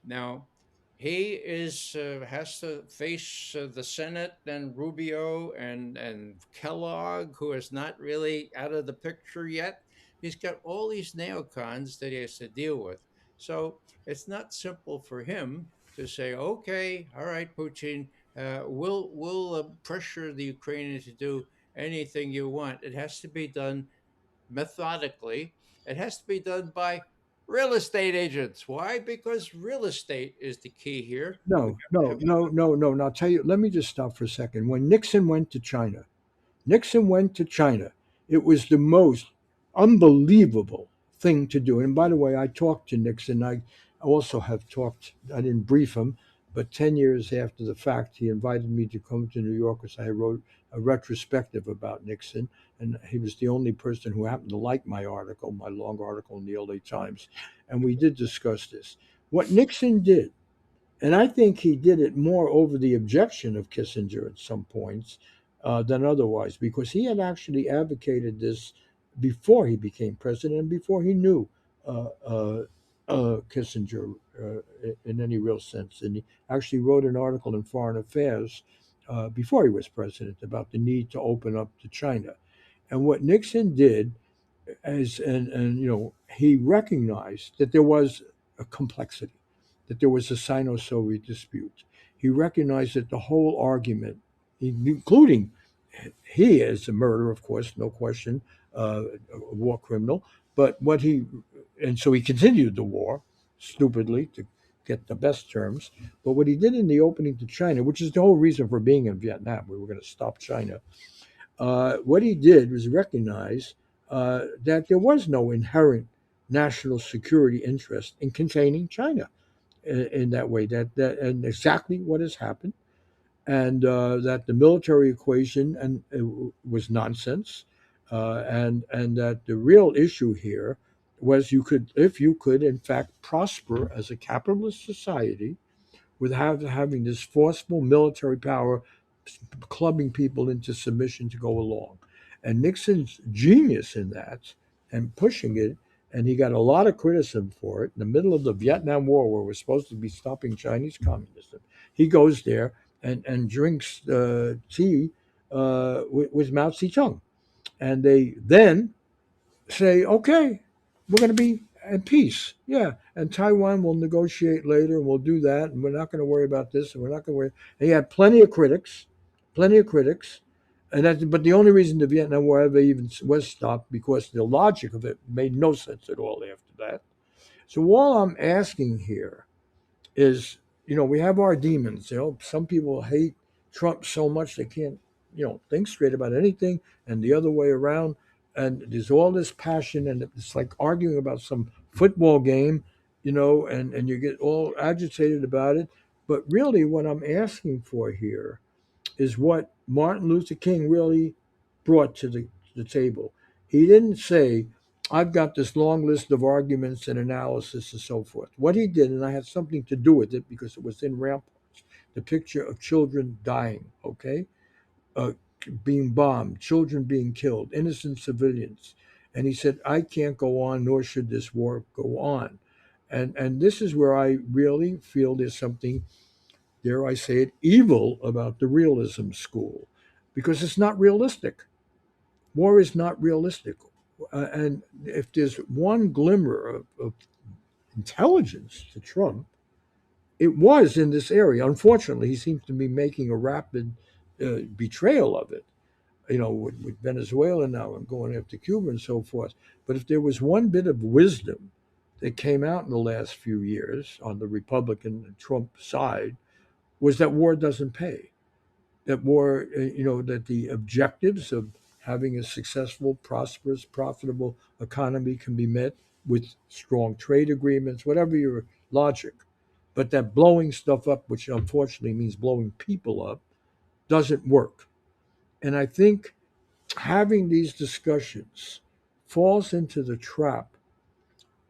now he is has to face the Senate and Rubio and Kellogg, who is not really out of the picture yet. He's got all these neocons that he has to deal with. So it's not simple for him to say, "Okay, all right, Putin, we'll pressure the Ukrainians to do anything you want." It has to be done methodically. It has to be done by real estate agents. Why? Because real estate is the key here. We No, have to no, have. no, no, no. And I'll tell you, let me just stop for a second. When Nixon went to China, it was the most unbelievable thing to do. And by the way, I talked to Nixon. I also have talked, I didn't brief him, but 10 years after the fact, he invited me to come to New York because I wrote a retrospective about Nixon. And he was the only person who happened to like my article, my long article in the LA Times. And we did discuss this. What Nixon did, and I think he did it more over the objection of Kissinger at some points than otherwise, because he had actually advocated this before he became president and before he knew uh, uh, Kissinger in any real sense. And he actually wrote an article in Foreign Affairs before he was president about the need to open up to China. And what Nixon did, and he recognized that there was a complexity, that there was a Sino-Soviet dispute. He recognized that the whole argument, including he as a murderer, of course, no question, a war criminal, but what he and so he continued the war stupidly to get the best terms. But what he did in the opening to China, which is the whole reason for being in Vietnam, we were going to stop China. What he did was recognize that there was no inherent national security interest in containing China in that way. And exactly what has happened, and that the military equation was nonsense, and that the real issue here was you could, if you could, in fact, prosper as a capitalist society without having this forceful military power clubbing people into submission to go along. And Nixon's genius in that and pushing it, and he got a lot of criticism for it in the middle of the Vietnam War, where we're supposed to be stopping Chinese communism. He goes there and drinks tea with Mao Zedong. And they then say, okay, we're going to be at peace. Yeah. And Taiwan will negotiate later and we'll do that. And we're not going to worry about this and we're not going to worry. And he had plenty of critics, plenty of critics. But the only reason the Vietnam War ever even was stopped because the logic of it made no sense at all after that. So all I'm asking here is, we have our demons. Some people hate Trump so much they can't, think straight about anything, and the other way around. And there's all this passion, and it's like arguing about some football game, and you get all agitated about it. But really, what I'm asking for here is what Martin Luther King really brought to the table. He didn't say, I've got this long list of arguments and analysis and so forth. What he did, and I had something to do with it because it was in Ramparts, the picture of children dying, okay? Uh, Being bombed, children being killed, innocent civilians. And he said, I can't go on, nor should this war go on. And this is where I really feel there's something, dare I say it, evil about the realism school because it's not realistic. War is not realistic. And if there's one glimmer of intelligence to Trump, it was in this area. Unfortunately, he seems to be making a rapid betrayal of it, with Venezuela now and going after Cuba and so forth. But if there was one bit of wisdom that came out in the last few years on the Republican and Trump side, was that war doesn't pay. That war, that the objectives of having a successful, prosperous, profitable economy can be met with strong trade agreements, whatever your logic. But that blowing stuff up, which unfortunately means blowing people up, doesn't work. And I think having these discussions falls into the trap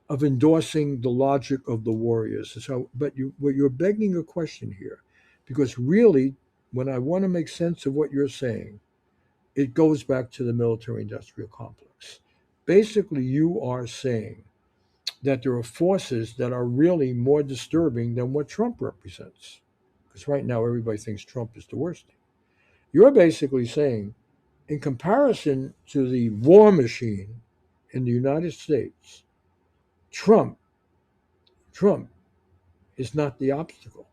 of endorsing the logic of the warriors. So, but you're begging a question here, because really, when I want to make sense of what you're saying, it goes back to the military-industrial complex. Basically, you are saying that there are forces that are really more disturbing than what Trump represents. Because right now, everybody thinks Trump is the worst thing. You're basically saying, in comparison to the war machine in the United States, Trump, Trump is not the obstacle.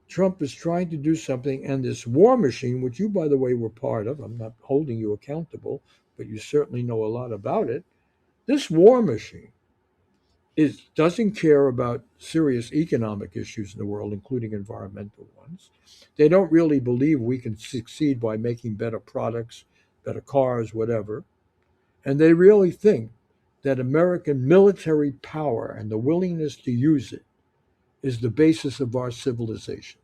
Trump is trying to do something, and this war machine, which you, by the way, were part of, I'm not holding you accountable, but you certainly know a lot about it. This war machine doesn't care about serious economic issues in the world, including environmental ones. They don't really believe we can succeed by making better products, better cars, whatever. And they really think that American military power and the willingness to use it is the basis of our civilization.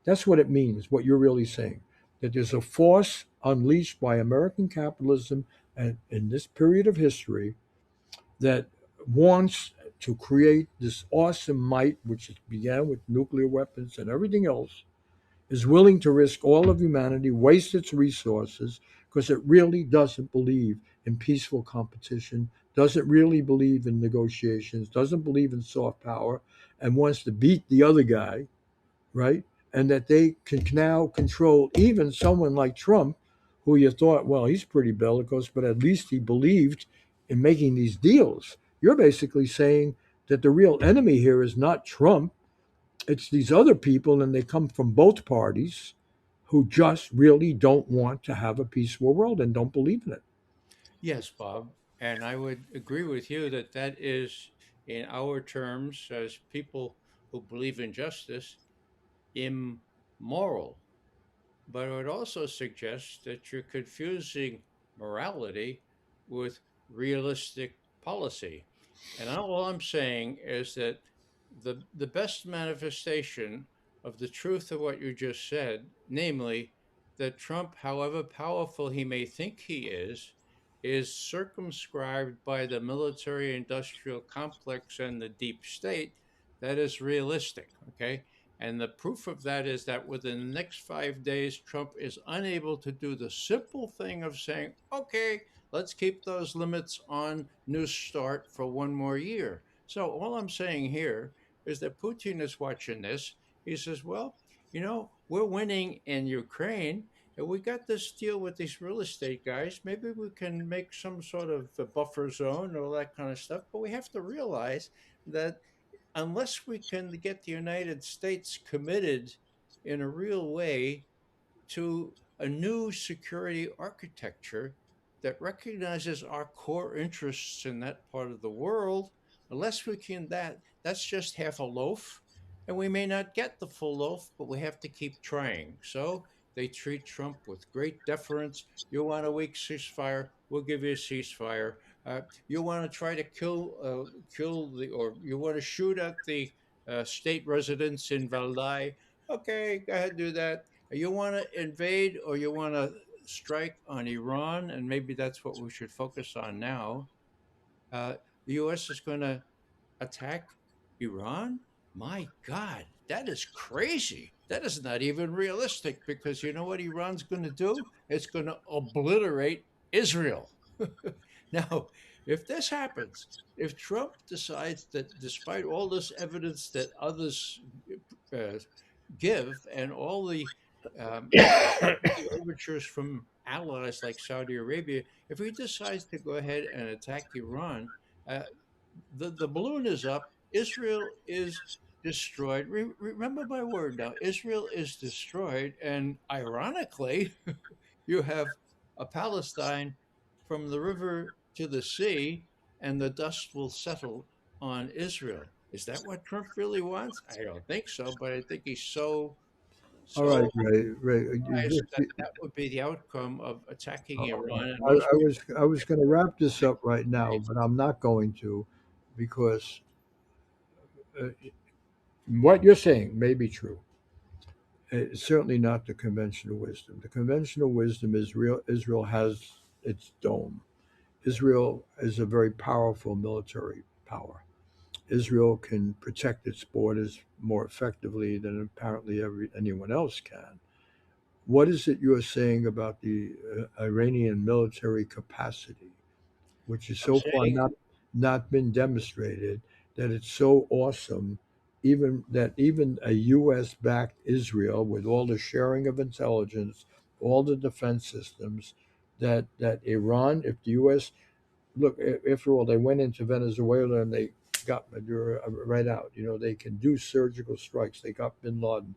That's what it means, what you're really saying. That there's a force unleashed by American capitalism and in this period of history that wants to create this awesome might, which began with nuclear weapons and everything else, is willing to risk all of humanity, waste its resources, because it really doesn't believe in peaceful competition, doesn't really believe in negotiations, doesn't believe in soft power, and wants to beat the other guy, right? And that they can now control even someone like Trump, who you thought, well, he's pretty bellicose, but at least he believed in making these deals. You're basically saying that the real enemy here is not Trump, it's these other people, and they come from both parties who just really don't want to have a peaceful world and don't believe in it. Yes, Bob. And I would agree with you that that is in our terms as people who believe in justice, immoral. But it would also suggest that you're confusing morality with realistic policy. And all I'm saying is that the best manifestation of the truth of what you just said, namely that Trump, however powerful he may think he is circumscribed by the military industrial complex and the deep state, that is realistic. Okay. And the proof of that is that within the next 5 days, Trump is unable to do the simple thing of saying, okay, let's keep those limits on New START for one more year. So all I'm saying here is that Putin is watching this. He says, well, we're winning in Ukraine and we got this deal with these real estate guys. Maybe we can make some sort of a buffer zone, all that kind of stuff. But we have to realize that unless we can get the United States committed in a real way to a new security architecture that recognizes our core interests in that part of the world, unless we can that's just half a loaf. And we may not get the full loaf, but we have to keep trying. So they treat Trump with great deference. You want a weak ceasefire? We'll give you a ceasefire. You want to try to or you want to shoot at the state residents in Valdai? Okay, go ahead, do that. You want to invade or you want to strike on Iran, and maybe that's what we should focus on now. Uh, the U.S. is going to attack Iran? My God, that is crazy. That is not even realistic because you know what Iran's going to do? It's going to obliterate Israel. Now, if this happens, if Trump decides that despite all this evidence that others uh, give and all um, the overtures from allies like Saudi Arabia, if he decides to go ahead and attack Iran, uh, the balloon is up. Israel is destroyed. Remember my word now. Israel is destroyed, and ironically, you have a Palestine from the river to the sea, and the dust will settle on Israel. Is that what Trump really wants? I don't think so, but I think he's All right, so Ray. biased that that would be the outcome of attacking Iran, and I, most I was going to wrap this up right now, people. but I'm not going to, because uh, what you're saying may be true. It's certainly not the conventional wisdom. The conventional wisdom is real. Israel has its dome. Israel is a very powerful military power. Israel can protect its borders more effectively than apparently anyone else can. What is it you're saying about the Iranian military capacity, which is I'm so far saying not been demonstrated, that it's so awesome, even a U.S. backed Israel with all the sharing of intelligence, all the defense systems, that Iran, if the U.S. look, after all, they went into Venezuela and they got Maduro right out. They can do surgical strikes. They got Bin Laden.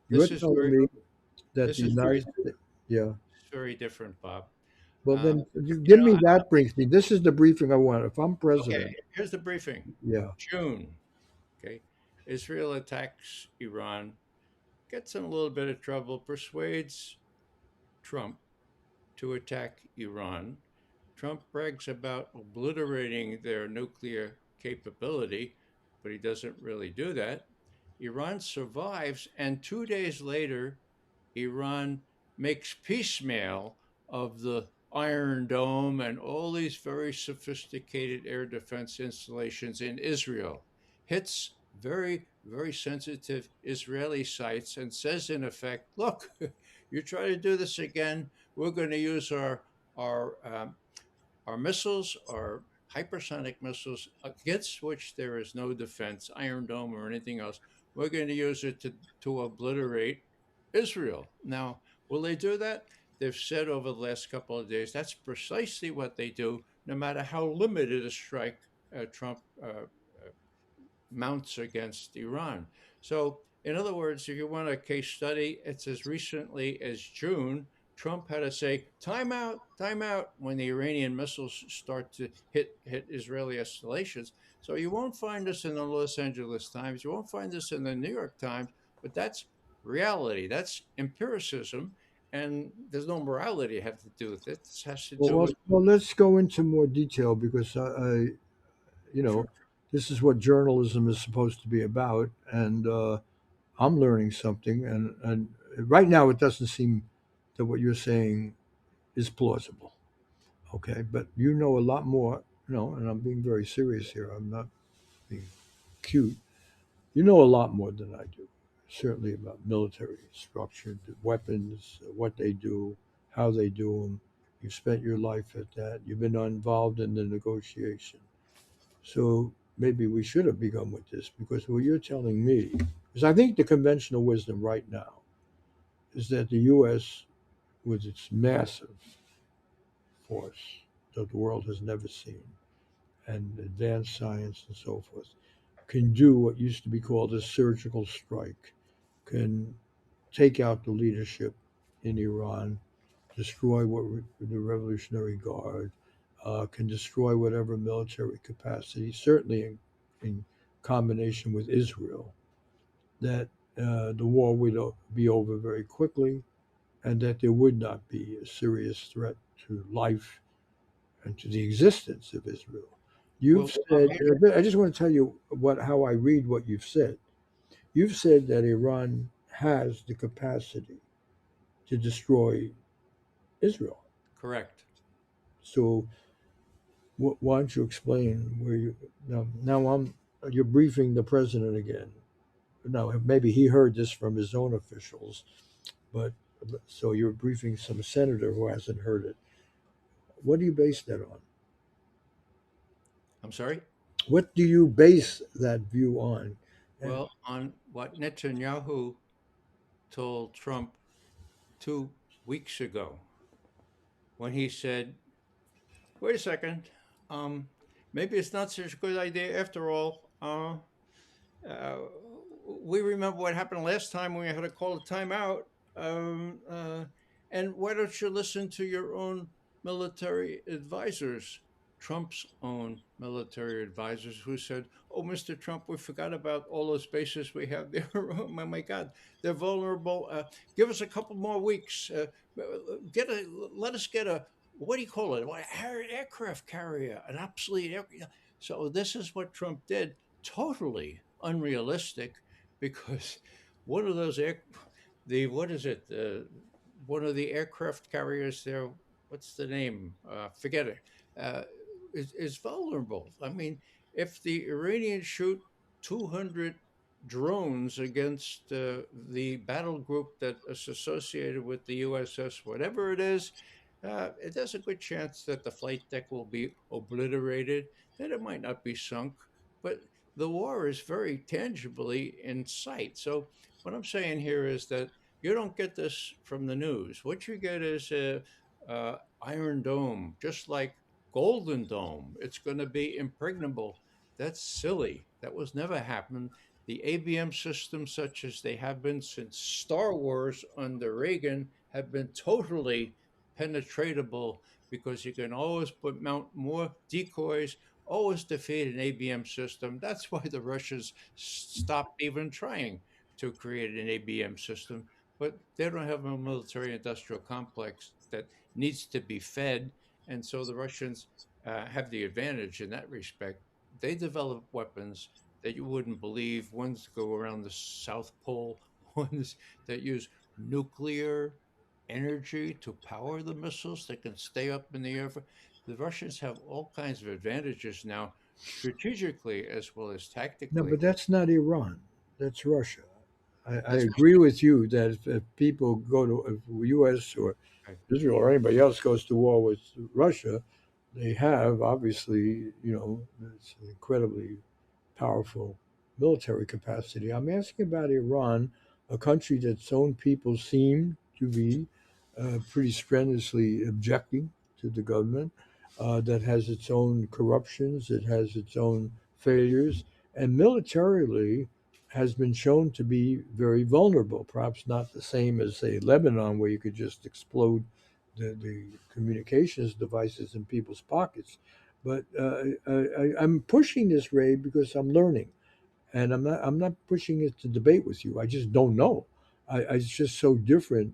You're this is telling very me that this the is very United States, yeah. very different, Bob. Well, Uh, then you give know, me that briefing. This is the briefing I want. If I'm okay, president, here's the briefing. yeah. June. Okay, Israel attacks Iran, gets in a little bit of trouble, persuades Trump to attack Iran. Trump brags about obliterating their nuclear capability, but he doesn't really do that. Iran survives, and 2 days later, Iran makes piecemeal of the Iron Dome and all these very sophisticated air defense installations in Israel, hits very, very sensitive Israeli sites, and says, in effect, look, you try to do this again, we're going to use our missiles, our hypersonic missiles, against which there is no defense, Iron Dome or anything else. We're going to use it to obliterate Israel. Now, will they do that? They've said over the last couple of days that's precisely what they do, no matter how limited a strike Trump mounts against Iran. So, in other words, if you want a case study, it's as recently as June. Trump had to say, time out, when the Iranian missiles start to hit Israeli installations. So you won't find this in the Los Angeles Times. You won't find this in the New York Times. But that's reality. That's empiricism, and there's no morality to have to do with it. This has to Well, do with let's go into more detail because you know, sure. this is what journalism is supposed to be about, and I'm learning something. And right now, it doesn't seem that what you're saying is plausible. Okay, but you know a lot more. And I'm being very serious here. I'm not being cute. You know a lot more than I do. Certainly about military structure, the weapons, what they do, how they do them. You've spent your life at that. You've been involved in the negotiation. So maybe we should have begun with this because what you're telling me is I think the conventional wisdom right now is that the U.S., with its massive force that the world has never seen and advanced science and so forth, can do what used to be called a surgical strike, can take out the leadership in Iran, destroy the Revolutionary Guard, can destroy whatever military capacity, certainly in combination with Israel, that the war would be over very quickly and that there would not be a serious threat to life and to the existence of Israel. You've Well, said, I just want to tell you how I read what you've said. You've said that Iran has the capacity to destroy Israel. correct. So why don't you explain where you now I'm you're briefing the president again. Now maybe he heard this from his own officials, but so you're briefing some senator who hasn't heard it. What do you base that on? I'm sorry. What do you base that view on? And Well, on what Netanyahu told Trump 2 weeks ago when he said, "Wait a second, um, maybe it's not such a good idea after all. Uh, we remember what happened last time when we had to call a timeout. Um, uh, and why don't you listen to your own military advisors, Trump's own military advisors, who said, 'Oh, Mr. Trump, we forgot about all those bases we have there. Oh my God, they're vulnerable. Give us a couple more weeks. Let us get a what do you call it? Aircraft carrier, an obsolete aircraft.'" So this is what Trump did, totally unrealistic, because one of those the what is it? One of the aircraft carriers there. What's the name? Forget it. Uh, is vulnerable. I mean, if the Iranians shoot 200 drones against the battle group that is associated with the USS, whatever it is, there's a good chance that the flight deck will be obliterated, that it might not be sunk, but the war is very tangibly in sight. So, what I'm saying here is that you don't get this from the news. What you get is a, Iron Dome, just like Golden Dome. It's going to be impregnable. That's silly. That was never happened. The ABM systems, such as they have been since Star Wars under Reagan, have been totally penetratable because you can always mount more decoys, always defeat an ABM system. That's why the Russians stopped even trying to create an ABM system. But they don't have a military industrial complex that needs to be fed. And so the Russians have the advantage in that respect. They develop weapons that you wouldn't believe. Ones that go around the South Pole, ones that use nuclear energy to power the missiles that can stay up in the air. The Russians have all kinds of advantages now, strategically as well as no, tactically. but that's not Iran. That's Russia. I That's agree with you that if people go to if the U.S. or right. Israel or anybody else goes to war with Russia, they have obviously, it's an incredibly powerful military capacity. I'm asking about Iran, a country that its own people seem to be pretty strenuously objecting to the government, that has its own corruptions, it has its own failures, and militarily has been shown to be very vulnerable. Perhaps not the same as, say, Lebanon, where you could just explode the communications devices in people's pockets, But I'm pushing this, Ray, because I'm learning, and I'm not pushing it to debate with you. I just don't know. It's just so different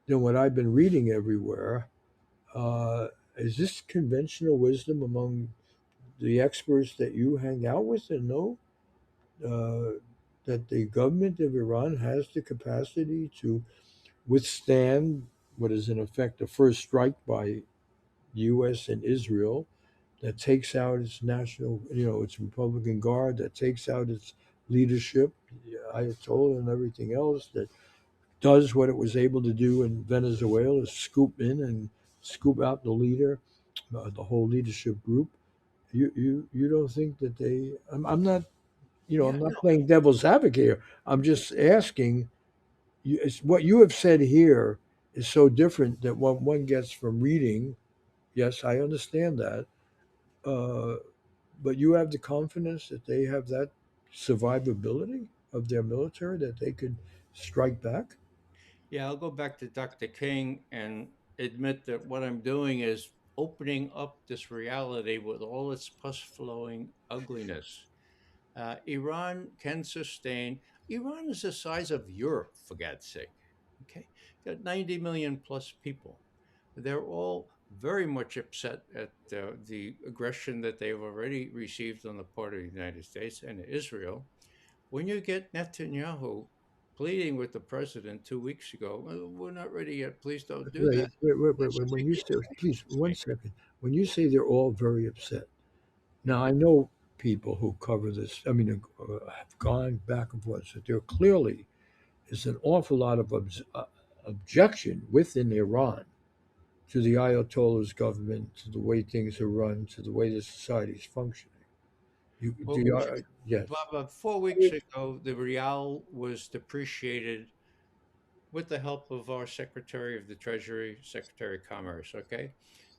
than what I've been reading everywhere. Uh, is this conventional wisdom among the experts that you hang out with and know that the government of Iran has the capacity to withstand what is in effect a first strike by U.S. and Israel that takes out its national, its Republican Guard, that takes out its leadership, the Ayatollah and everything else, that does what it was able to do in Venezuela, scoop in and scoop out the leader, the whole leadership group. You don't think that they? I'm not. Yeah, I'm not no. playing devil's advocate here. I'm just asking. What you have said here is so different than what one gets from reading. Yes, I understand that. Uh, but you have the confidence that they have that survivability of their military that they could strike back. Yeah, I'll go back to Dr. King and admit that what I'm doing is opening up this reality with all its pus flowing ugliness. Iran can sustain. Iran is the size of Europe, for God's sake. Okay, got 90 million plus people. They're all very much upset at the aggression that they've already received on the part of the United States and Israel. When you get Netanyahu pleading with the president 2 weeks ago, "Well, we're not ready yet. Please don't do that." That's a When big you deal. say, please, To one me. second. When you say they're all very upset, now I know people who cover this. I mean, have gone back and forth. So there clearly is an awful lot of objection within Iran to the Ayatollah's government, to the way things are run, to the way the society is functioning. You, do Well, you, yes. Bob, 4 weeks ago, the real was depreciated with the help of our Secretary of the Treasury, Secretary of Commerce. Okay.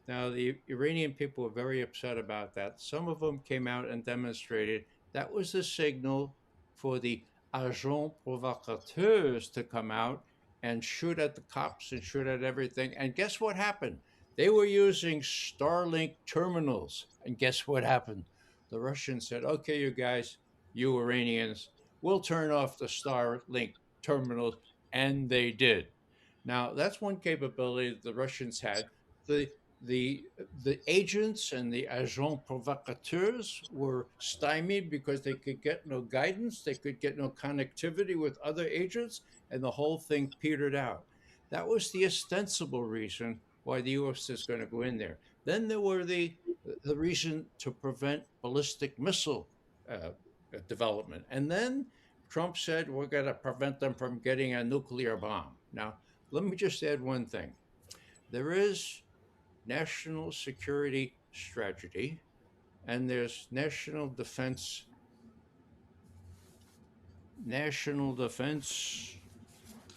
Now, the Iranian people were very upset about that. Some of them came out and demonstrated. That was the signal for the agents provocateurs to come out and shoot at the cops and shoot at everything. And guess what happened? They were using Starlink terminals. And guess what happened? The Russians said, okay, you guys, you Iranians, we'll turn off the Starlink terminals. And they did. Now, that's one capability that the Russians had. The the the agents and the agents provocateurs were stymied because they could get no guidance, they could get no connectivity with other agents, and the whole thing petered out. That was the ostensible reason why the U.S. is going to go in there. Then there were the reason to prevent ballistic missile uh, development, and then Trump said we're going to prevent them from getting a nuclear bomb. Now, let me just add one thing. There is national security strategy, and there's national defense.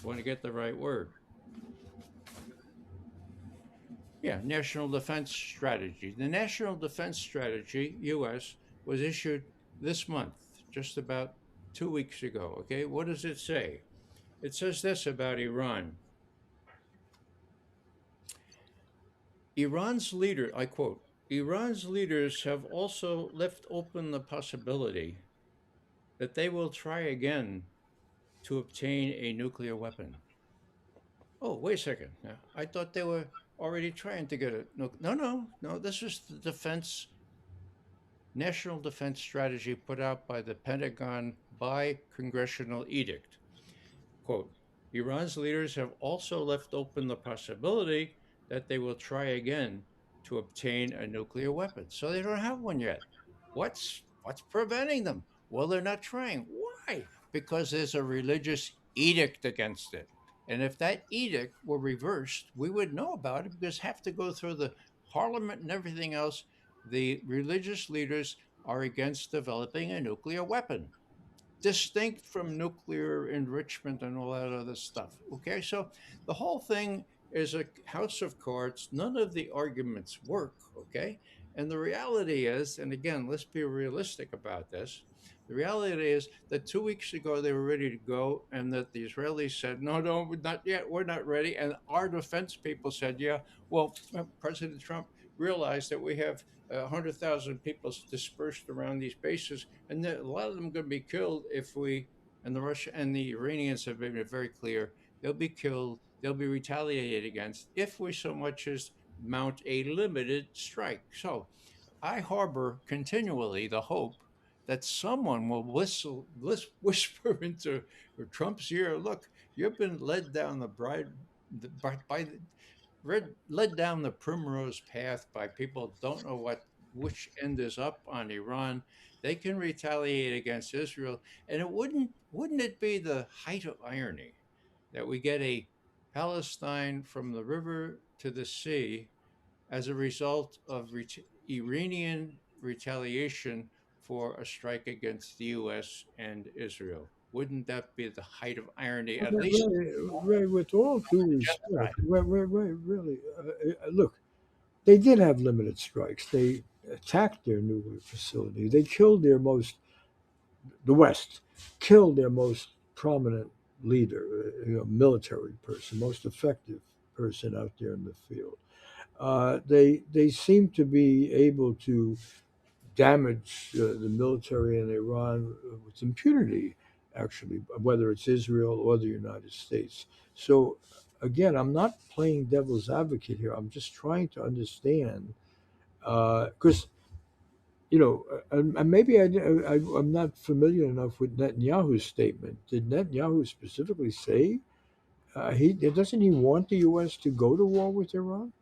Want to get the right word? Yeah, national defense strategy. The national defense strategy, U.S., was issued this month, just about 2 weeks ago. Okay, what does it say? It says this about Iran. Iran's leader, I quote, Iran's leaders have also left open the possibility that they will try again to obtain a nuclear weapon. Oh, wait a second. Now, I thought they were already trying to get a no. This is the national defense strategy put out by the Pentagon by congressional edict. Quote, Iran's leaders have also left open the possibility that they will try again to obtain a nuclear weapon. So they don't have one yet. What's preventing them? Well, they're not trying. Why? Because there's a religious edict against it. And if that edict were reversed, we would know about it because have to go through the parliament and everything else. The religious leaders are against developing a nuclear weapon distinct from nuclear enrichment and all that other stuff. Okay, so the whole thing is a house of cards. None of the arguments work. Okay, and the reality is, and again, let's be realistic about this. The reality is that 2 weeks ago they were ready to go, and that the Israelis said, "No, no, not yet. We're not ready." And our defense people said, "Yeah, well, President Trump, realize that we have 100,000 people dispersed around these bases, and that a lot of them are going to be killed if we. And the Russia and the Iranians have been very clear. They'll be killed. They'll be retaliated against if we so much as mount a limited strike. So I harbor continually the hope that someone will whisper into Trump's ear, "Look, you've been led down by the, led down the primrose path by people who don't know which end is up on Iran. They can retaliate against Israel, and wouldn't it be the height of irony that we get a Palestine from the river to the sea as a result of Iranian retaliation for a strike against the U.S. and Israel? Wouldn't that be the height of irony? At least Ray, with all due respect, genocide. Ray, really, look, they did have limited strikes. They attacked their nuclear facility. They killed the West killed their most prominent leader, military person, most effective person out there in the field. They seem to be able to damage the military in Iran with impunity, actually, whether it's Israel or the United States. So, again, I'm not playing devil's advocate here. I'm just trying to understand because and maybe I'm not familiar enough with Netanyahu's statement. Did Netanyahu specifically say he doesn't he want the U.S. to go to war with Iran?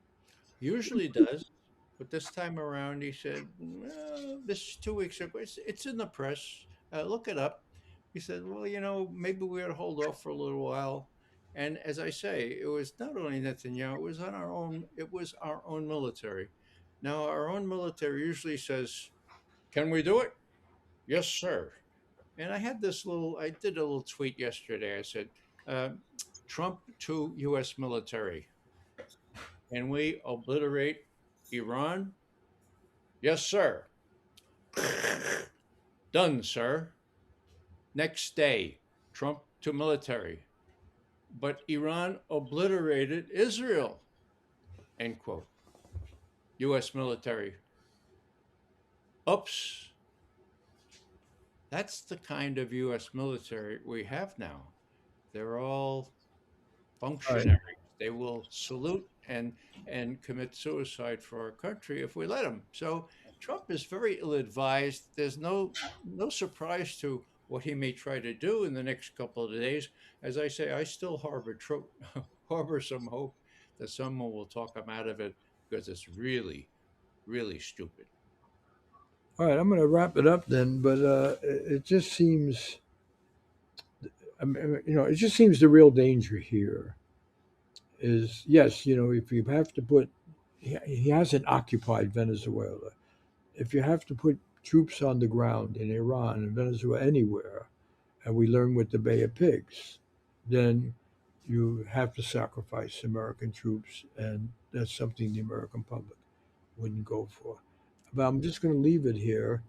Usually does, but this time around he said, well, this 2 weeks ago, it's in the press. Look it up. He said, well, maybe we ought to hold off for a little while. And as I say, it was not only Netanyahu, it was our own military. Now, our own military usually says, can we do it? Yes, sir. And I did a little tweet yesterday. I said, uh, Trump to U.S. military. Can we obliterate Iran? Yes, sir. Done, sir. Next day, Trump to military. But Iran obliterated Israel. End quote. U.S. military. Oops. That's the kind of U.S. military we have now. They're all All right. functionaries. They will salute and commit suicide for our country if we let them. So Trump is very ill-advised. There's no surprise to what he may try to do in the next couple of days. As I say, I still harbor some hope that someone will talk him out of it because it's really, really stupid. All right, I'm going to wrap it up then, but it just seems, it just seems the real danger here is yes, if you have to put, he hasn't occupied Venezuela. If you have to put troops on the ground in Iran and Venezuela, anywhere, and we learn with the Bay of Pigs, then you have to sacrifice American troops, and that's something the American public wouldn't go for. But I'm just going to leave it here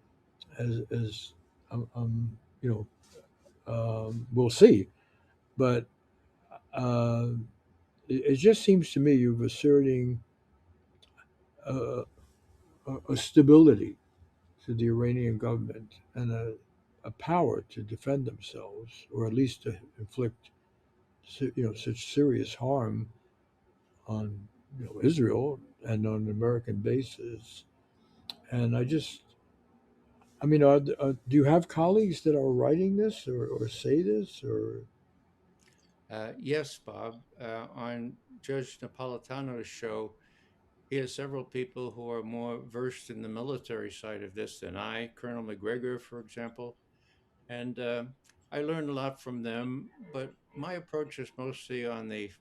as we'll see. But uh, it just seems to me you're asserting a, a stability to the Iranian government and a power to defend themselves, or at least to inflict such serious harm on Israel and on American bases. And do you have colleagues that are writing this or say this or? Yes, Bob. On Judge Napolitano's show, he has several people who are more versed in the military side of this than I. Colonel McGregor, for example, and I learned a lot from them. But my approach is mostly on the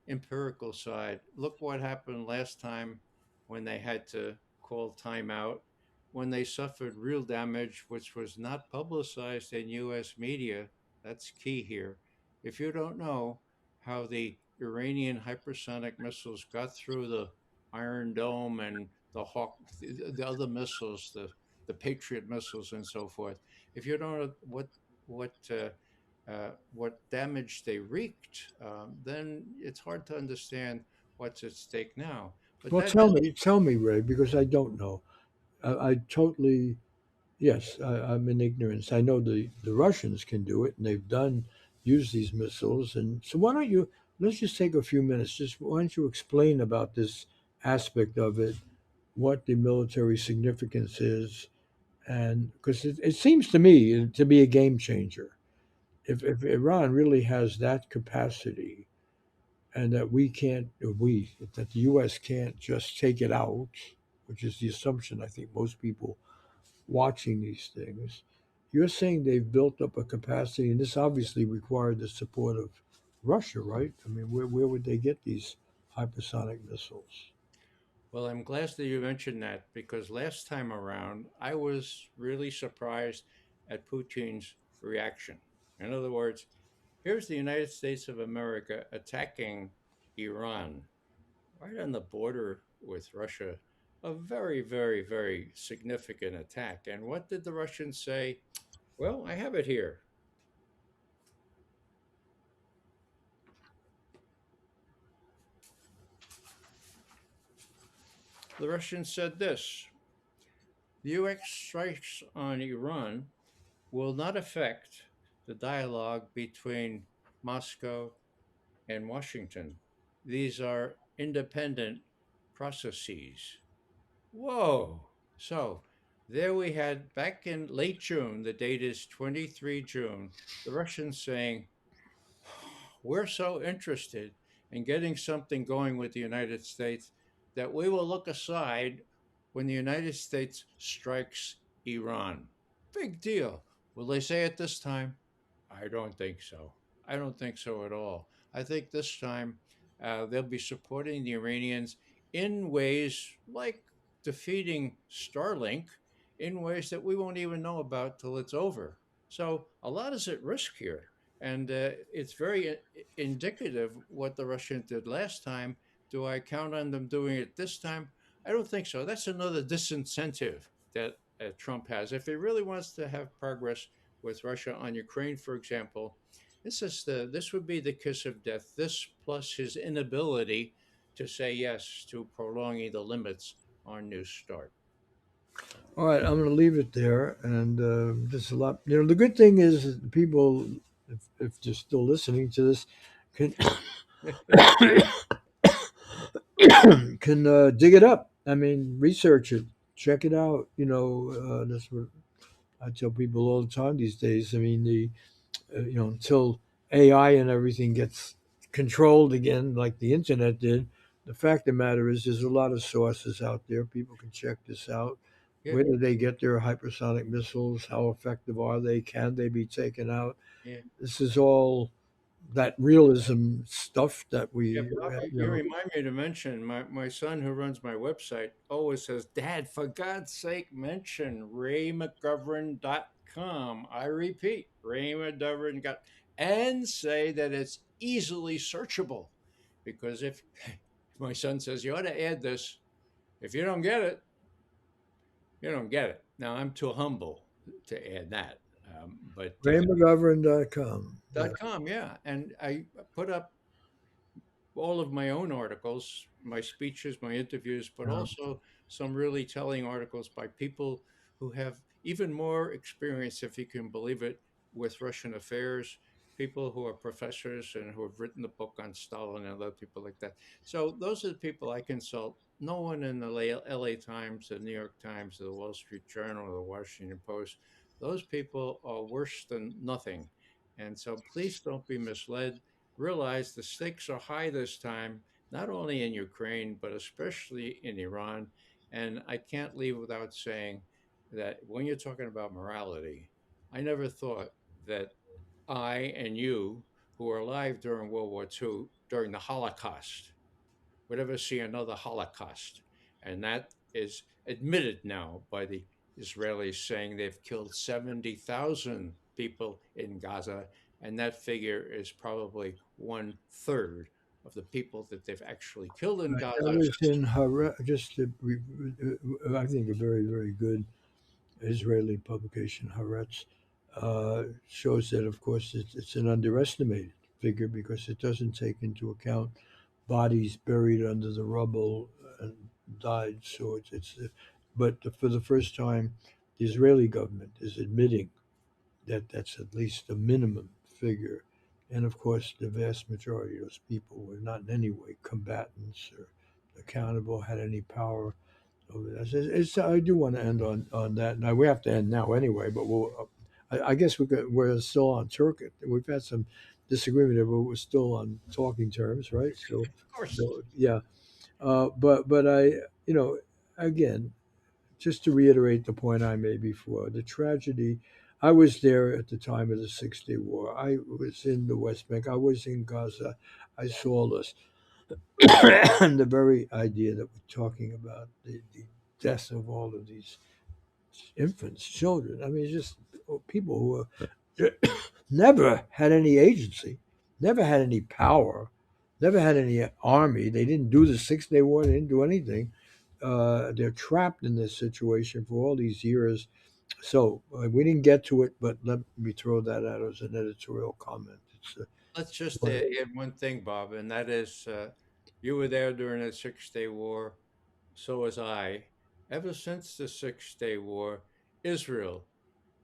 empirical side. Look what happened last time when they had to call timeout, when they suffered real damage, which was not publicized in U.S. media. That's key here. If you don't know how the Iranian hypersonic missiles got through the Iron Dome and the Hawk, the other missiles, the Patriot missiles, and so forth, if you don't know what damage they wreaked, then it's hard to understand what's at stake now. But Well, that tell me, Ray, because I don't know. I totally, yes, I'm in ignorance. I know the Russians can do it, and they've use these missiles. And so, why don't you, let's just take a few minutes. Just why don't you explain about this aspect of it, what the military significance is, and because it seems to me to be a game changer. If Iran really has that capacity, and that that the U.S. can't just take it out, which is the assumption I think most people watching these things. You're saying they've built up a capacity, and this obviously required the support of Russia, right? I mean, where would they get these hypersonic missiles? Well, I'm glad that you mentioned that because last time around, I was really surprised at Putin's reaction. In other words, here's the United States of America attacking Iran right on the border with Russia. A very, very, very significant attack. And what did the Russians say? Well, I have it here. The Russians said this: the US strikes on Iran will not affect the dialogue between Moscow and Washington. These are independent processes. Whoa! So there we had back in late June, the date is 23 June, the Russians saying, we're so interested in getting something going with the United States that we will look aside when the United States strikes Iran. Big deal. Will they say it this time? I don't think so. I don't think so at all. I think this time they'll be supporting the Iranians in ways like defeating Starlink in ways that we won't even know about till it's over. So a lot is at risk here. And it's very indicative what the Russians did last time. Do I count on them doing it this time? I don't think so. That's another disincentive that Trump has. If he really wants to have progress with Russia on Ukraine, for example, this would be the kiss of death. This plus his inability to say yes to prolonging the limits on New START. All right, I'm going to leave it there. And there's a lot. The good thing is that people, if they're still listening to this, can can dig it up. I mean, research it, check it out. That's what I tell people all the time these days. I mean, until AI and everything gets controlled again, like the internet did, the fact of the matter is there's a lot of sources out there. People can check this out. Yeah, Where do they get their hypersonic missiles? How effective are they? Can they be taken out? yeah. This is all that realism stuff that Yeah, we, Bob, you remind me to mention my son who runs my website always says, Dad, for God's sake, mention raymcgovern.com. I repeat, raymcgovern.com, and say that it's easily searchable. Because if my son says, you ought to add this, if you don't get it, you don't get it. Now, I'm too humble to add that. But RayMcGovern.com. Yeah. .com, yeah. And I put up all of my own articles, my speeches, my interviews, but Yeah. also some really telling articles by people who have even more experience, if you can believe it, with Russian affairs, people who are professors and who have written the book on Stalin and other people like that. So those are the people I consult. No one in the LA Times, the New York Times, the Wall Street Journal, or the Washington Post. Those people are worse than nothing. And so please don't be misled. Realize the stakes are high this time, not only in Ukraine, but especially in Iran. And I can't leave without saying that when you're talking about morality, I never thought that I and you, who were alive during World War II, during the Holocaust, would ever see another Holocaust. And that is admitted now by the Israelis, saying they've killed 70,000 people in Gaza. And that figure is probably one third of the people that they've actually killed in That Gaza. was in I think a very, very good Israeli publication, Haaretz, shows that, of course, it's an underestimated figure because it doesn't take into account bodies buried under the rubble and died. So but for the first time, the Israeli government is admitting that that's at least a minimum figure. And of course, the vast majority of those people were not in any way combatants or accountable, had any power over that. I do want to end on that. Now we have to end now anyway, but I guess we're still on Turkey. We've had some disagreement there, but we're still on talking terms, right? So, Of course. yeah. But you know, again, just to reiterate the point I made before, the tragedy. I was there at the time of the Six-Day War. I was in the West Bank. I was in Gaza. I saw this. And the very idea that we're talking about, the deaths of all of these infants, children. I mean, it's just people who never had any agency, never had any power, never had any army. They didn't do the Six-Day War. They didn't do anything. They're trapped in this situation for all these years. So we didn't get to it, but let me throw that out as an editorial comment. It's Let's just one add one thing, Bob, and that is you were there during the Six-Day War. So was I. Ever since the Six-Day War, Israel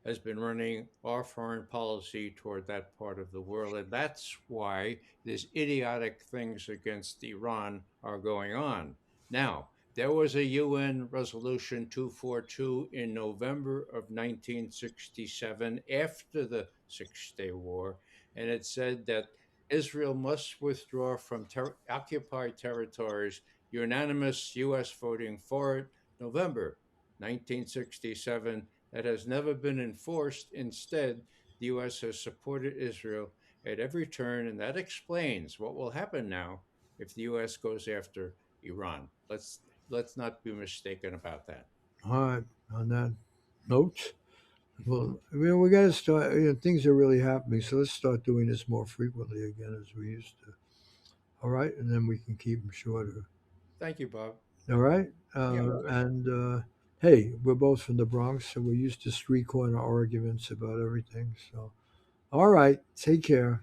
has been running our foreign policy toward that part of the world. And that's why these idiotic things against Iran are going on. Now, there was a UN Resolution 242 in November of 1967 after the Six-Day War, and it said that Israel must withdraw from occupied territories, unanimous U.S. voting for it, November 1967. That has never been enforced. Instead, the U.S. has supported Israel at every turn, and that explains what will happen now if the U.S. goes after Iran. Let's not be mistaken about that. all right. On that note, well, I mean, we got to start. Things are really happening, so let's start doing this more frequently again as we used to. All right, and then we can keep them shorter. Thank you, Bob. All right, Yeah, and hey, we're both from the Bronx, so we're used to street corner arguments about everything. So, all right, take care.